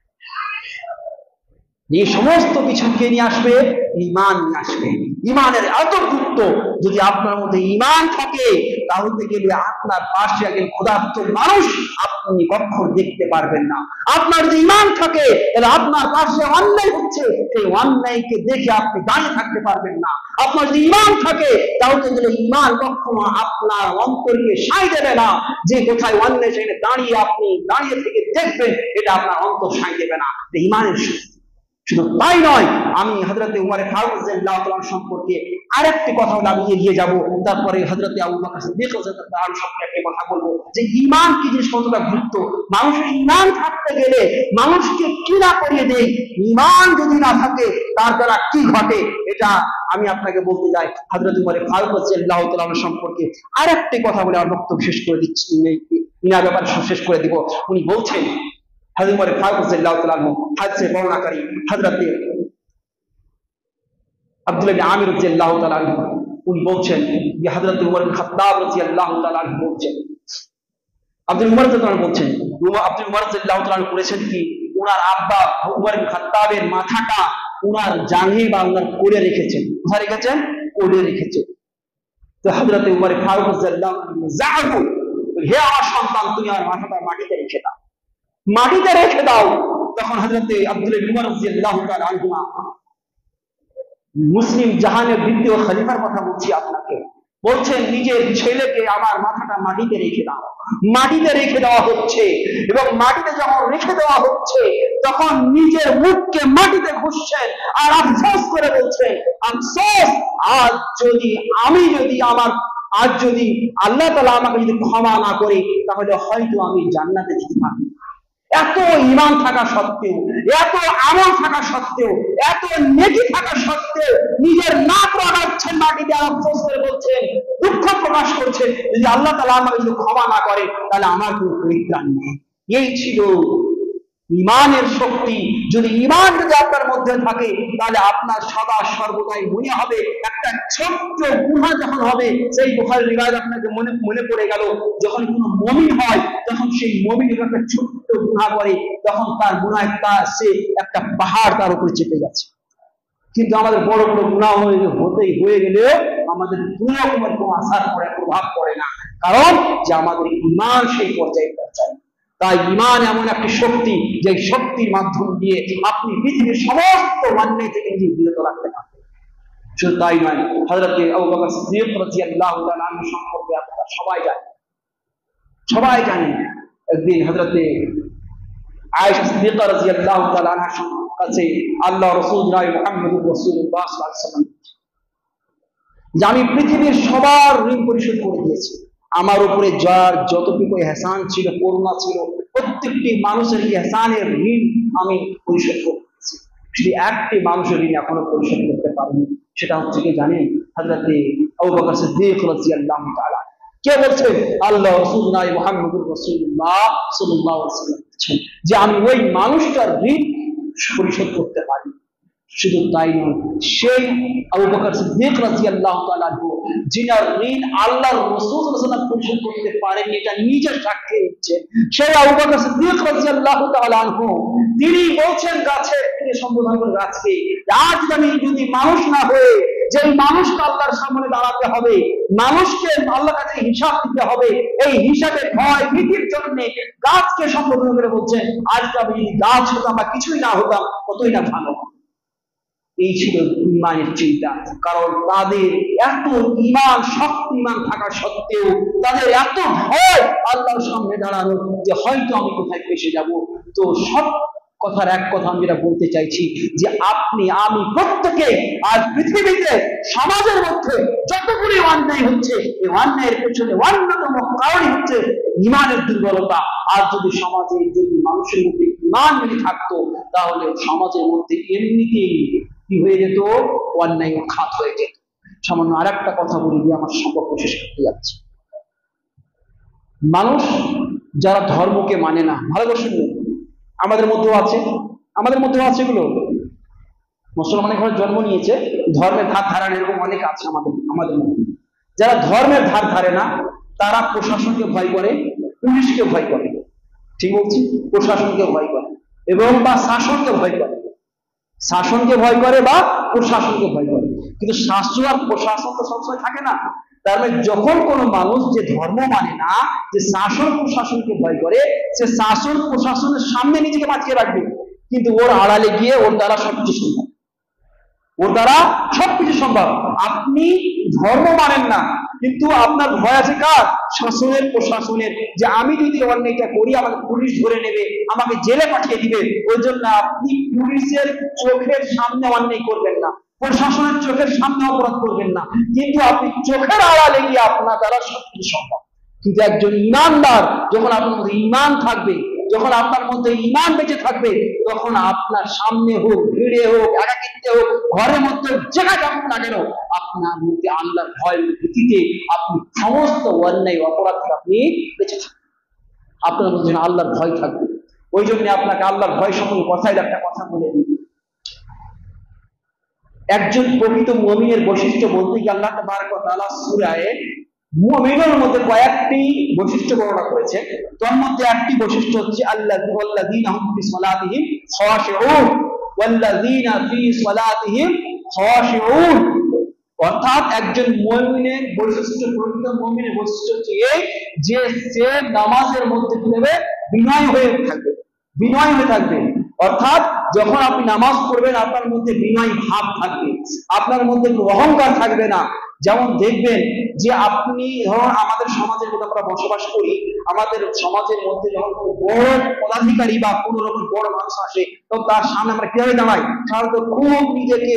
Speaker 1: এই সমস্ত কিছুকে নিয়ে আসবে, ঈমান নিয়ে আসবে। ঈমানের এত গুরুত্ব, যদি আপনার মধ্যে ঈমান থাকে তাহলে গেলে আপনার পাশে একজন ক্ষুধার্ত মানুষ আপনি কখনো দেখতে পারবেন না। আপনার যদি ঈমান থাকে তাহলে আপনার পাশে অন্যায় হচ্ছে, সেই অন্যায়কে দেখে আপনি দাঁড়িয়ে থাকতে পারবেন না। আপনার যদি ঈমান থাকে তাহলে গেলে ঈমান কখনো আপনার অন্তরকে সাই দেবে না, যে কোথায় অন্যায় সেখানে দাঁড়িয়ে আপনি দাঁড়িয়ে থেকে দেখবেন, এটা আপনার অন্তর সাই দেবে না। ঈমানের শুধু তাই নয়, আমি হযরতে উমর ফারুক রাদিয়াল্লাহু তাআলা সম্পর্কে আরেকটি কথা আমি এগিয়ে যাব, তারপরে হযরতে আবু বকর সিদ্দিক রাদিয়াল্লাহু তাআলা সম্পর্কে একটি কথা বলবো যে ঈমান কি জিনিস, কতটা গুরুত্ব। মানুষের ঈমান থাকতে গেলে মানুষকে কি না করিয়ে দেয়, ঈমান যদি না থাকে তার দ্বারা কি ঘটে, এটা আমি আপনাকে বলতে যাই। হযরতে উমর ফারুক রাদিয়াল্লাহু তাআলা সম্পর্কে আরেকটি কথা বলে আমার বক্তব্য শেষ করে দিচ্ছি, ইনার ব্যাপারে শেষ করে দিব। উনি বলছেন, হযরত উমর ফারুক রাদিয়াল্লাহু তাআলা হাদিসে বর্ণনাকারী হযরতে আব্দুল্লাহ ইবনে আমির রাদিয়াল্লাহু তাআলা উনি বলছেন যে হযরত উমর ইবনে খাত্তাব রাদিয়াল্লাহু তাআলা বলছেন, আব্দুল উমর রাদিয়াল্লাহু তাআলা বলছেন, আব্দুল উমর রাদিয়াল্লাহু তাআলা করেছেন কি, ওনার আব্বা উমর ইবনে খাত্তাবের মাথাটা ওনার জাঙ্ঘে বা ওনার কোলে রেখেছেন। কোথায় রেখেছেন? কোলে রেখেছেন। তো হযরত উমর ফারুক রাদিয়াল্লাহু তাআলা যাহু, হে আমার সন্তান, তুমি আমার মাথাটা মাটিতে রেখে দাও, মাটিতে রেখে দাও। তখন হযরত আব্দুল্লাহ ইবনে উমর রাদিয়াল্লাহু তাআলা আনহুমা, মুসলিম জাহানের দ্বিতীয় খলিফার কথা বলছি আপনাকে, বলছেন নিজের ছেলেকে আমার মাথাটা মাটিতে রেখে দাও। মাটিতে রেখে দেওয়া হচ্ছে, এবং মাটিতে যখন রেখে দেওয়া হচ্ছে তখন নিজের মুখকে মাটিতে ঘষছেন আর আফসোস করে বলছেন, আফসোস, আজ যদি আল্লাহ তাআলা আমাকে যদি ক্ষমা না করে তাহলে হয়তো আমি জান্নাতে যেতে পারবো। এত ঈমান থাকা সত্ত্বেও, এত আমল থাকা সত্ত্বেও, এত নেকি থাকা সত্ত্বেও নিজের নাক রাগাচ্ছেন মাটিতে, আফসোস করে বলছেন, দুঃখ প্রকাশ করছেন, যদি আল্লাহ তাআলা আমাকে যদি ক্ষমা না করে তাহলে আমার কোনো পরিত্রাণ নেই। এই ছিল ঈমানের শক্তি। যদি ঈমান যদি আপনার মধ্যে থাকে তাহলে আপনার সদা সর্বদাই মনে হবে, একটা ছোট্ট গুনাহ যখন হবে, সেই বুখারীর রিওয়ায়াত আপনাকে মনে পড়ে গেল, যখন কোনো মুমিন হয় তখন সেই মুমিনের একটা ছোট্ট গুনাহ করে, তখন তার গুনাহ সে একটা পাহাড় তার উপরে চেপে যাচ্ছে। কিন্তু আমাদের বড় বড় গুনাহ হয়ে গেলে আমাদের কোনো রকমের কোনো আসার পড়ে, প্রভাব পড়ে না, কারণ যে আমাদের ঈমান সেই পর্যায়ে পৌঁছায়। তাই ঈমান এমন একটি শক্তি, যে শক্তির মাধ্যম দিয়ে আপনি পৃথিবীর সমস্ত অন্যায় থেকে নিজে বিরত রাখতে পারবেন। শুধু তাই নয়, হযরতে আবু বকর সিদ্দিক রাদিয়াল্লাহু তাআলা আনহু সম্পর্কে আপনারা সবাই জানেন। একদিন হযরতে আয়েশা সিদ্দিকা রাদিয়াল্লাহু তাআলা আনহার কাছে আল্লাহ রাসূল মুহাম্মদুর রাসূলুল্লাহ সাল্লাল্লাহু আলাইহি ওয়াসাল্লাম, যে আমি পৃথিবীর সবার ঋণ পরিশোধ করে দিয়েছি, আমার উপরে যার যতটুকু ইহসান ছিল, করুণা ছিল, প্রত্যেকটি মানুষের ইহসানের ঋণ আমি পরিশোধ করেছি, শুধু একটি মানুষের ঋণ এখনো পরিশোধ করতে পারিনি। সেটা হচ্ছে কি জানেন? হযরতে আবু বকর সিদ্দিক রাদিয়াল্লাহু তাআলা। কে বলছেন? আল্লাহ রাসূল মুহাম্মদুর রাসূলুল্লাহ সাল্লাল্লাহু আলাইহি ওয়াসাল্লাম বলছেন যে আমি ওই মানুষটার ঋণ পরিশোধ করতে পারি। শুধু তাই নয়, সেই আবু বকর সিদ্দিক রাদিয়াল্লাহু তাআলা যিনার ঋণ আল্লাহর রাসূল সাল্লাল্লাহু আলাইহি ওয়াসাল্লাম পরিশোধ করতে পারেননি, এটা নিজের সাক্ষ্য দিচ্ছেন। সেই আবু বকর সিদ্দিক রাদিয়াল্লাহু তাআলা আনহু তিনি বলছেন তিনি সম্বোধন করে গাছকে, আজ আমি যদি মানুষ না হয়ে, যে মানুষকে আল্লাহর সামনে দাঁড়াতে হবে, মানুষকে আল্লাহর কাছে হিসাব দিতে হবে, এই হিসাবে ভয় ভীতির জন্য গাছকে সম্বোধন করে বলছেন, আজকে আমি যদি গাছ হতাম বা কিছুই না হতাম কতই না ভালো। এই ছিল ঈমানের চিন্তা। কারণ তাদের এত ঈমান, শক্তি ঈমান থাকা সত্ত্বেও তাদের এত ভয় আল্লাহর সামনে দাঁড়ানো, যে হয়তো আমি কোথায় ফেসে যাব। তো সব কথার এক কথা আমি যেটা বলতে চাইছি, যে আপনি আমি প্রত্যেকে আজ পৃথিবীতে সমাজের মধ্যে যতগুলি অন্যায় হচ্ছে, এই অন্যায়ের পেছনে অন্যতম কারণ হচ্ছে ঈমানের দুর্বলতা। আর যদি সমাজে, যদি মানুষের মধ্যে ঈমান যদি থাকতো, তাহলে সমাজের মধ্যে এমনিতেই কি হয়ে যেত? অন্যায় খাত হয়ে যেত। সামান্য আর একটা কথা বলি দিয়ে আমার সম্পর্ক শেষ করতে যাচ্ছি। মানুষ যারা ধর্মকে মানে না, ভালোবাসেন, আমাদের মধ্যেও আছে এগুলো। মুসলমানের ঘরে জন্ম নিয়েছে, ধর্মের ধার ধারান এরকম অনেক আছে আমাদের মধ্যে। যারা ধর্মের ধার ধারে না, তারা প্রশাসনকে ভয় করে, পুলিশকে ভয় করে, ঠিক বলছি, প্রশাসনকে ভয় করে এবং বা শাসনকে ভয় করে, বা প্রশাসনকে ভয় করে। কিন্তু শাসন আর প্রশাসন তো সবসময় থাকে না। তার মানে যখন কোনো মানুষ যে ধর্ম মানে না, যে শাসন প্রশাসনকে ভয় করে, সে শাসন প্রশাসনের সামনে নিজেকে বাঁচিয়ে রাখবে, কিন্তু ওর আড়ালে গিয়ে ওর দ্বারা সবকিছু সম্ভব। আপনি ধর্ম মানেন না, কিন্তু আপনার ভয় আছে কার? শাসনের, প্রশাসনের, যে আমি যদি অন্যায়টা করি আমাকে পুলিশ ধরে নেবে, আমাকে জেলে পাঠিয়ে দিবে। ওই জন্য আপনি পুলিশের চোখের সামনে অন্যায় করবেন না, প্রশাসনের চোখের সামনে অপরাধ করবেন না, কিন্তু আপনি চোখের আড়ালে গিয়ে আপনার দ্বারা সবকিছু সম্ভব। কিন্তু একজন ইমানদার, যখন আপনার মধ্যে ইমান থাকবে, যখন আপনার মধ্যে ইমান বেঁচে থাকবে, তখন আপনার সামনে হোক, ভিড়ে হোক, একাকিত্বে হোক, ঘরের মধ্যে যেখানে থাকুক না কেন, আপনার মধ্যে আল্লাহর ভয় ভীতিতে আপনি সমস্ত অন্যায় অপরাধ থেকে আপনি বেঁচে থাকবেন। আপনার মধ্যে আল্লাহর ভয় থাকবে। ওই জন্য আপনাকে আল্লাহর ভয় সম্পর্কে কথায় একটা কথা বলে দিই। একজন প্রকৃত মুমিনের বৈশিষ্ট্য বলতে গিয়ে আল্লাহ তাবারক ওয়া তাআলা সূরায়ে মুমিনের মধ্যে কয়েকটি বৈশিষ্ট্য বর্ণনা করেছে। তার মধ্যে একটি বৈশিষ্ট্য হচ্ছে আল্লাযীনা হুম ফি সালাতিহিম খাশিউন ওয়াল্লাযীনা ফি সালাতিহিম খাশিউন। অর্থাৎ একজন মুমিনের বৈশিষ্ট্য, প্রকৃত মুমিনের বৈশিষ্ট্য হচ্ছে এই যে সে নামাজের মধ্যে কি হবে? বিনয় হয়ে থাকবে, বিনয় হয়ে থাকবে। অর্থাৎ যখন আপনি নামাজ পড়বেন আপনার মধ্যে বিনয় ভাব থাকবে, আপনার মধ্যে অহংকার থাকবে না। যেমন দেখবেন যে আপনি ধরুন আমাদের সমাজের মধ্যে আমরা বসবাস করি, আমাদের সমাজের মধ্যে যখন বড় পদাধিকারী বা কোন রকম বড় মানুষ আসে, তো তার সামনে আমরা কিভাবে দাঁড়াই? সাধারণত খুব নিজেকে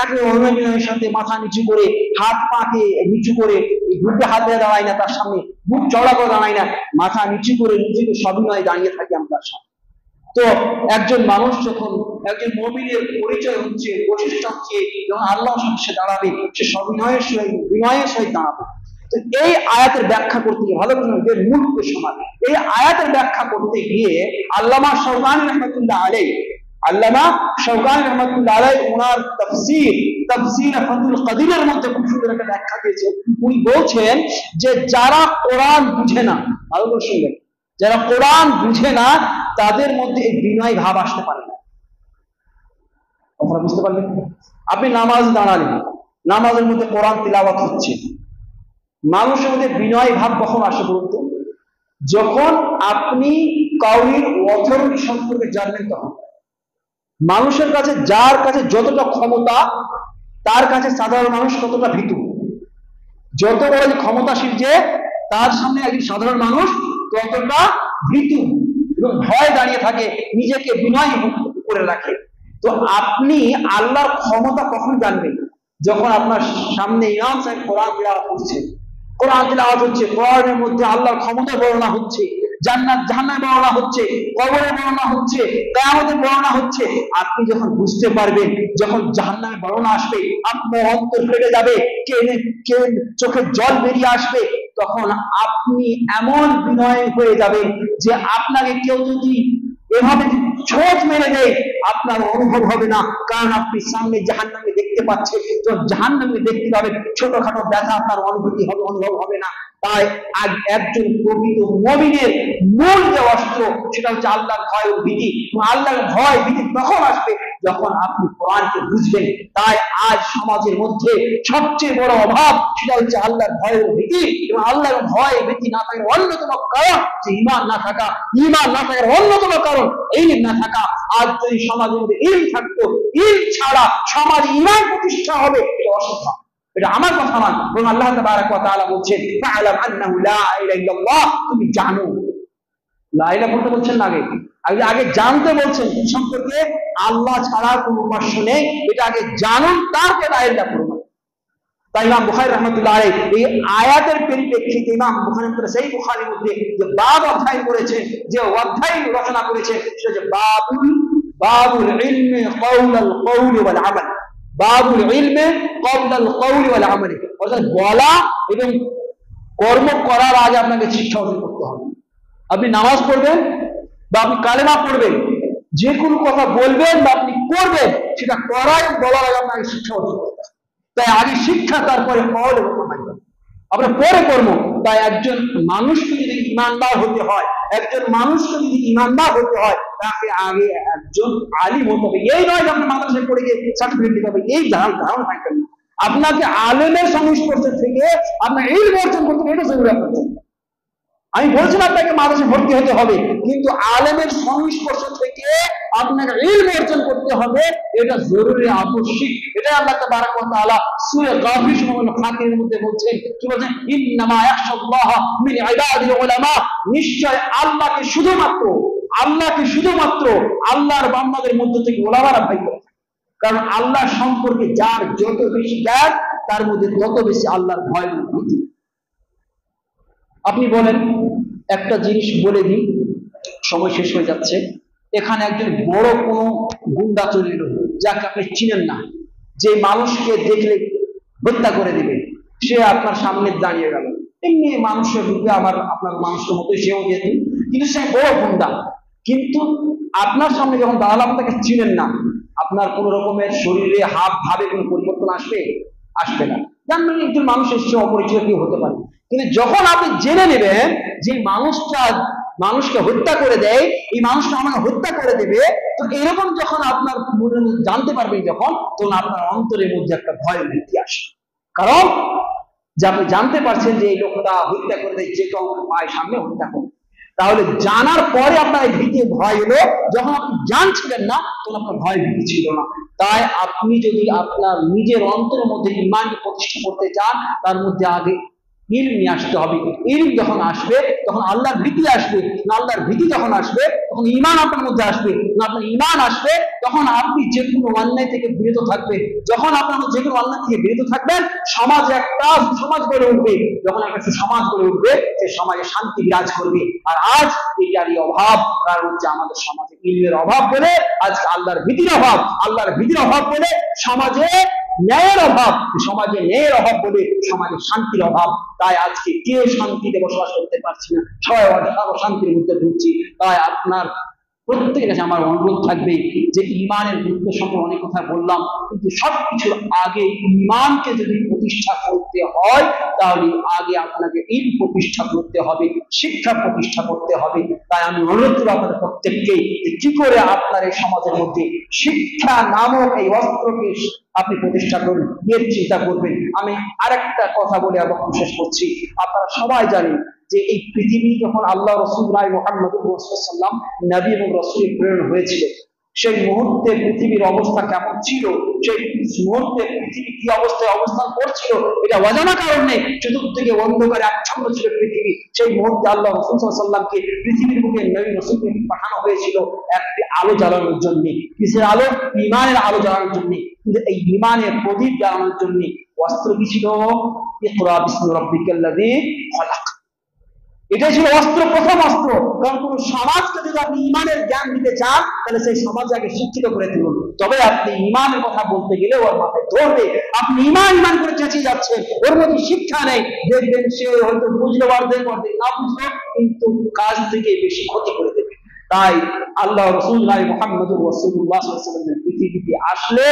Speaker 1: একে অন্যের সাথে মাথা নিচু করে, হাত পাকে নিচু করে, বুকে হাত দিয়ে দাঁড়াই না, তার সামনে বুক চওড়া করে দাঁড়াই না, মাথা নিচু করে নিজেকে সবিনয়ে দাঁড়িয়ে থাকি আমরা তার সামনে। তো একজন মানুষ যখন, একজন মুমিনের পরিচয় হচ্ছে, বৈশিষ্ট্য হচ্ছে, যখন আল্লাহর সামনে সে দাঁড়াবে সে সবিনয়ের সহিত, বিনয়ের সহিত দাঁড়াবে। তো এই আয়াতের ব্যাখ্যা করতে গিয়ে ভালো করে যে মূল সমান এই আয়াতের ব্যাখ্যা করতে গিয়ে আল্লামা শওকানী রাহমাতুল্লাহ আলাইহি, আল্লামা শওকানী রাহমাতুল্লাহ আলাইহি ওনার তাফসীর ফাতুল কাদিরের মধ্যে খুব সুন্দর একটা ব্যাখ্যা দিয়েছেন। উনি বলছেন যে যারা কোরআন বুঝে না, ভালো করে শুনবেন, যারা কোরআন বুঝে না তাদের মধ্যে এই বিনয় ভাব আসতে পারে না। আপনারা বুঝতে পারলেন? আপনি নামাজ দাঁড়ালেন, নামাজের মধ্যে কোরআন তিলাওয়াত হচ্ছে, মানুষের মধ্যে বিনয় ভাব কখন আসে বলতো? যখন আপনি কাউরির অথরিটি সম্পর্কে জানবেন তখন। মানুষের কাছে, যার কাছে যতটা ক্ষমতা, তার কাছে সাধারণ মানুষ কতটা ভীতু। যত বড় ক্ষমতাশীল যে, তার সামনে একজন সাধারণ মানুষ ততটা ভীতু এবং ভয় দাঁড়িয়ে থাকে, নিজেকে বিনয় করে রাখে। তো আপনি আল্লাহর ক্ষমতা কখন জানবেন? যখন আপনার সামনে ইমাম সাহেব কোরআন তিলাওয়াত করছে, কোরআন তিলাওয়াত হচ্ছে, কোরআনের মধ্যে আল্লাহর ক্ষমতা বর্ণনা হচ্ছে, জান্নাত জাহান্নামের বর্ণনা হচ্ছে, কবরের বর্ণনা হচ্ছে, কিয়ামতের বর্ণনা হচ্ছে। আপনি যখন বুঝতে পারবেন, যখন জাহান্নামের বর্ণনা আসবে আপনার অন্তর ফেটে যাবে, চোখে জল বেরিয়ে আসবে, তখন আপনি এমন বিনয় হয়ে যাবেন যে আপনাকে কেউ যদি এভাবে ছোট মেরে দেয় আপনার অনুভব হবে না, কারণ আপনি সামনে জাহান্নামে দেখতে পাচ্ছেন। তো জাহান্নামে দেখতে পাবেন, ছোটখাটো ব্যথা আপনার অনুভূতি হবে, অনুভব হবে না। তাই আজ একজন প্রকৃত মুমিনের মূল যে অস্ত্র সেটা হচ্ছে আল্লাহর ভয় ও ভীতি। আল্লাহর ভয় ভীতি তখন আসবে যখন আপনি কোরআনকে বুঝবেন। তাই আজ সমাজের মধ্যে সবচেয়ে বড় অভাব সেটা হচ্ছে আল্লাহর ভয় ও ভীতি। এবং আল্লাহর ভয় ভীতি না থাকার অন্যতম কারণ যে ঈমান না থাকা, ঈমান না থাকার অন্যতম কারণ ইলম না থাকা। আজ যদি সমাজের মধ্যে ইলম থাকতো, ইলম ছাড়া সমাজে ঈমান প্রতিষ্ঠা হবে এটা অসম্ভব। এটা আমার কথা নয়, বরং আল্লাহ তাবারক ওয়া তাআলা বলছেন ফা'লাম আন্নাহু লা ইলাহা ইল্লাল্লাহ, তুমি জানো। লা ইলাহা বলতে বলছেন না, আগে জানতে বলছেন কি সম্পর্কে? আল্লাহ ছাড়া কোনো উপাস্য নেই, এটা আগে জানুন, তারপরে লা ইলাহা করুন। তাই ইমাম বুখারী রাহমাতুল্লাহ আলাইহি এই আয়াতের পরিপ্রেক্ষিতে ইমাম বুখারী সহিহ বুখারীর মধ্যে যে বাব অধ্যায় করেছেন, যে অধ্যায় রচনা করেছেন সেটা যে বাবুল ইলমি কাওলাল কওলি ওয়াল আমাল। বাবুল ইলমে ক্বাবলাল কওলি ওয়াল আমাল, অর্থাৎ বলা এবং কর্ম করার আগে আপনাকে শিক্ষা অর্জন করতে হবে। আপনি নামাজ পড়বেন বা আপনি কালেমা পড়বেন, যে কোনো কথা বলবেন বা আপনি করবেন, সেটা করার বলার আগে আপনাকে শিক্ষা অর্জন করতে হবে। তাই আগে শিক্ষা, তারপরে কওল এবং আমাল, আমরা পরে কর্ম। তাই একজন মানুষকে যদি ঈমানদার হতে হয়, একজন মানুষকে যদি ঈমানদার হতে হয়, তাকে আগে একজন আলিম হতে হবে। এই নয় যে আপনি মাদ্রাসায় পড়ে গিয়ে সার্টিফিকেট দিতে হবে, এই ধারণা থাকবেন না। আপনাকে আলেমের সংস্পর্শ থেকে আপনার ইলম অর্জন করতে হবে, এটা জরুরি আপনার জন্য। আমি বলছি না আপনাকে মাদ্রাসায় ভর্তি হতে হবে, কিন্তু আলেমের সংস্পর্শ থেকে আপনাকে ইলম অর্জন করতে হবে, এটা জরুরি আবশ্যিক। এটা আল্লাহ তাবারক ওয়া তাআলা সূরা গাফির সূরা ফাতিরের মধ্যে বলছেন, কি বলছেন? ইন্নামা ইয়াখশাল্লাহ মিন ইবাদিল উলামা, নিশ্চয় আল্লাহকে শুধুমাত্র আল্লাহর বান্দাদের মধ্যে থেকে ওলামারা ভয় করে। কারণ আল্লাহ সম্পর্কে যার যত বেশি জ্ঞান, তার মধ্যে তত বেশি আল্লাহর ভয় ভীতি। আপনি বলেন, একটা জিনিস বলে দিই, সময় শেষ হয়ে যাচ্ছে। এখানে একজন বড় কোনো গুন্ডা চলে এলো, যাকে আপনি চিনেন না, যে মানুষকে দেখলে হত্যা করে দিবে, সে আপনার সামনে দাঁড়িয়ে গেল। এমনি মানুষের রূপে আপনার মানুষের মতোই সেও যেহেতু, কিন্তু সে বড় গুন্ডা। কিন্তু আপনার সামনে যখন দাঁড়ালো, আপনাকে চিনেন না, আপনার কোন রকমের শরীরে হাব ভাবে কোনো পরিবর্তন আসবে না। জানবেন একজন মানুষ এসছে, অপরিচিত কেউ হতে পারে। কিন্তু যখন আপনি জেনে নেবেন যে মানুষটা মানুষকে হত্যা করে দেয়, এই মানুষটা আমাকে হত্যা করে দেবে, তো এরকম যখন আপনার জানতে পারবেন, তখন আপনার অন্তরের মধ্যে একটা ভয় ভীতি আসে। কারণ যে আপনি জানতে পারছেন যে এই লোকটা হত্যা করে দেয়, যে কেউ পায় সামনে হত্যা করে। তাহলে জানার পরে আপনার এই ভীতি ভয় এলো, যখন আপনি জানছিলেন না তখন আপনার ভয় ভীতি ছিল না। তাই আপনি যদি আপনার নিজের অন্তরের মধ্যে ঈমানকে প্রতিষ্ঠা করতে চান, তার মধ্যে আগে ইলম নিয়ে আসতে হবে। ইলম যখন আসবে তখন আল্লাহর ভীতি আসবে, না আল্লাহর ভীতি যখন আসবে তখন ঈমান আপনার মধ্যে আসবে, না আপনার ঈমান আসবে তখন আপনি যে কোনো অন্যায় থেকে বিরত থাকবেন। যখন আপনার যে কোনো অন্যায় থেকে বিরত থাকবেন, সমাজে একটা সমাজ গড়ে উঠবে। যখন একটা সমাজ গড়ে উঠবে, সে সমাজে শান্তি বিরাজ করবে। আর আজ এটারই অভাব, কারণ হচ্ছে আমাদের সমাজে ইলমের অভাব বলে আজকে আল্লাহর ভীতির অভাব বলে সমাজে ন্যায়ের অভাব, সমাজে ন্যায়ের অভাব বলে সমাজে শান্তির অভাব। তাই আজকে কেউ শান্তিতে বসবাস করতে পারছি না, সবাই অশান্তির মধ্যে ঢুকছি। তাই আপনার প্রত্যেকের কাছে আমার অনুরোধ থাকবে যে ঈমানের গুরুত্ব সম্পর্কে অনেক কথা বললাম, কিন্তু সবকিছুর আগে ঈমানকে যদি প্রতিষ্ঠা করতে হয়, তাহলে আগে আপনাকে ইলম প্রতিষ্ঠা করতে হবে, শিক্ষা প্রতিষ্ঠা করতে হবে। তাই আমি অনুরোধ করব আপনাদের প্রত্যেককে যে কি করে আপনার এই সমাজের মধ্যে শিক্ষা নামক এই অস্ত্রকে আপনি প্রতিষ্ঠা করুন, এর চিন্তা করবেন। আমি আরেকটা কথা বলে আবার শেষ করছি। আপনারা সবাই জানেন যে এই পৃথিবী যখন আল্লাহ রাসূলুল্লাহ মুহাম্মদুর রাসূলুল্লাহ নবী এবং রাসূল প্রেরণ হয়েছিল, সেই মুহূর্তে পৃথিবীর অবস্থা কেমন ছিল, সেই মুহূর্তে পৃথিবী কি অবস্থায় অবস্থান করছিল, এটা অজানা কারণ নেই। চতুর্দিকে অন্ধকারে আচ্ছন্ন ছিল পৃথিবী। সেই মুহূর্তে আল্লাহ রাসূল সাল্লাল্লাহু আলাইহি ওয়াসাল্লামকে পৃথিবীর বুকে নবী রাসূলকে পাঠানো হয়েছিল একটি আলো জ্বালানোর জন্য। কিসের আলো? ঈমানের আলো জ্বালানোর জন্য। কিন্তু এই ঈমানের প্রদীপ জ্বালানোর জন্য অস্ত্র কি ছিল? ইকরা বিসমি রাব্বিকাল্লাযী খলাক। এটাই ছিল অস্ত্র, প্রথম অস্ত্র। কারণ কোন সমাজকে যদি আপনি ঈমানের জ্ঞান দিতে চান, তাহলে সেই সমাজকে আগে শিক্ষিত করে তুলুন, তবে আপনি ঈমানের কথা বলতে গেলে ওর মাথায় ধরবে। আপনি ঈমান করে চেঁচিয়ে যাচ্ছেন, ওর মধ্যে শিক্ষা নেই, দেখবেন সে হয়তো বুঝলো অর্ধেক না বুঝলো, কিন্তু কাজ থেকে বেশি ক্ষতি করে দেবে। তাই আল্লাহ রাসূলুল্লাহ মুহাম্মদুর রাসূলুল্লাহ সাল্লাল্লাহু আলাইহি ওয়াসাল্লাম পৃথিবীতে আসলে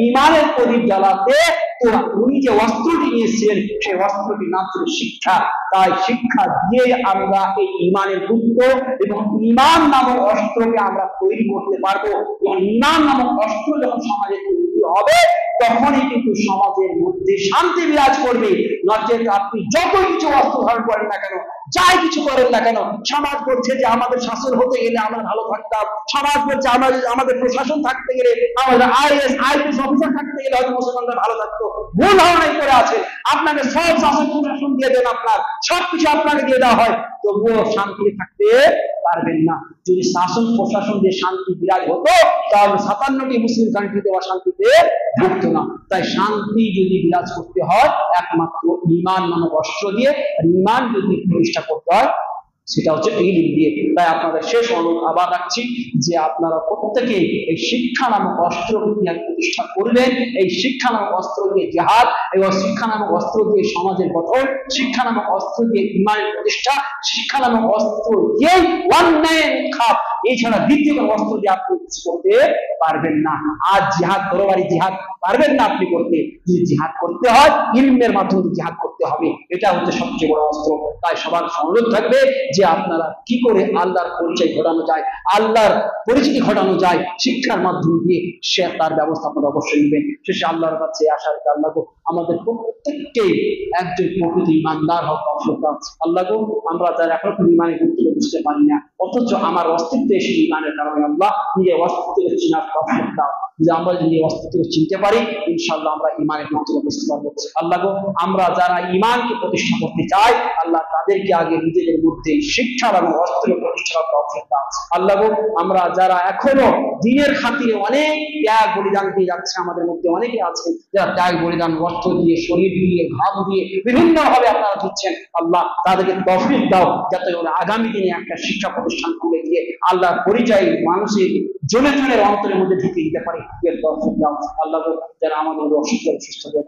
Speaker 1: ঈমানের প্রদীপ জ্বালাতে, তো উনি যে অস্ত্রটি নিয়েছিলেন সেই অস্ত্রটি নাম ছিল শিক্ষা। তাই শিক্ষা দিয়ে আমরা এই ঈমানের গুরুত্ব এবং ঈমান নামক অস্ত্রকে আমরা তৈরি করতে পারবো। এবং ঈমান নামক অস্ত্র যখন সমাজে তৈরি হবে, তখনই কিন্তু সমাজের মধ্যে শান্তি বিরাজ করবে। নচেত আপনি যত কিছু অস্ত্র ধারণ করেন না কেন, যাই কিছু করেন না কেন, সমাজ বলছে যে আমাদের শাসন হতে গেলে আমরা ভালো থাকতাম, সমাজ বলছে আমাদের প্রশাসন থাকতে গেলে, আমাদের আইএস অফিসার থাকতে গেলে হয়তো মুসলমানরা ভালো থাকতো। ভুল ধারণাই করে আছে। আপনাকে সব শাসন প্রশাসন দিয়ে দেন, আপনার সবকিছু আপনাকে দিয়ে দেওয়া হয়, তবুও শান্তি থাকতে পারবেন না। যদি শাসন প্রশাসন দিয়ে শান্তি বিরাজ হতো, তাহলে 57টি মুসলিম কান্ট্রিতে শান্তিতে ভুগতো না। তাই শান্তি যদি বিরাজ করতে হয় একমাত্র ঈমান নামক অস্ত্র দিয়ে, ঈমান যদি প্রতিষ্ঠা করতে হয় সেটা হচ্ছে ইলম দিয়ে। তাই আপনাদের শেষ অনুরোধ আবার রাখছি যে আপনারা প্রত্যেকে এই শিক্ষা নামক অস্ত্রকে প্রতিষ্ঠা করবেন। এই শিক্ষা নামক অস্ত্র দিয়ে জিহাদ, এবং শিক্ষা নামক অস্ত্র দিয়ে সমাজের গঠন, শিক্ষা নামক অস্ত্র দিয়ে ঈমানের প্রতিষ্ঠা, শিক্ষা নামক অস্ত্র দিয়ে অন্যায়ের উৎখাত। এছাড়া দ্বিতীয় অস্ত্র দিয়ে আপনি কিছু করতে পারবেন না। আজ জিহাদ তরবারি জিহাদ পারবেন না আপনি করতে, যদি জিহাদ করতে হয় ইলমের মাধ্যমে জিহাদ করতে হবে, এটা হচ্ছে সবচেয়ে বড় অস্ত্র। তাই সবার অনুরোধ থাকবে যে আপনারা কি করে আল্লাহর পরিচয় ঘটানো যায়, আল্লাহর পরিচিতি ঘটানো যায় শিক্ষার মাধ্যম দিয়ে, সে তার ব্যবস্থা আপনারা অবশ্যই নেবেন। শেষে আল্লাহর কাছে আশা রাখি আল্লাহ আমাদের প্রত্যেককেই একজন প্রকৃত ইমানদার হওয়ার তৌফিক দাও। আল্লাহ আমরা যারা এখনো ইমানের গুরুত্ব বুঝতে পারি না, অথচ আমার অস্তিত্ব এসে ইমানের কারণে আল্লাহ নিজের অস্তিত্বের চিনার তৌফিক দাও। যদি আমরা যদি অস্তিত্ব চিনতে পারি ইনশাআল্লাহ আমরা ইমানের গুরুত্ব বুঝতে পারবো। আল্লাহ আমরা যারা ইমানকে প্রতিষ্ঠা করতে চাই আল্লাহ তাদেরকে আগে নিজেদের মধ্যে শিক্ষা এবং অস্ত্র প্রতিষ্ঠা তৌফিক দাও। আল্লাহ আমরা যারা এখনো দ্বীনের খাতিরে অনেক ত্যাগ বলিদান দিয়ে যাচ্ছে, আমাদের মধ্যে অনেকে আছেন যারা ত্যাগ বলিদান অর্থ দিয়ে, শরীর দিয়ে, ঘাম দিয়ে বিভিন্ন ভাবে আপনারা দিচ্ছেন, আল্লাহ তাদেরকে তৌফিক দাও যাতে ওরা আগামী দিনে একটা শিক্ষা প্রতিষ্ঠান খুলে দিয়ে আল্লাহর পরিচয় মানুষের জনের অন্তরের মধ্যে ঢুকে দিতে পারে, এর তৌফিক দাও। আল্লাহ যারা আমাদের অসুস্থ সুস্থ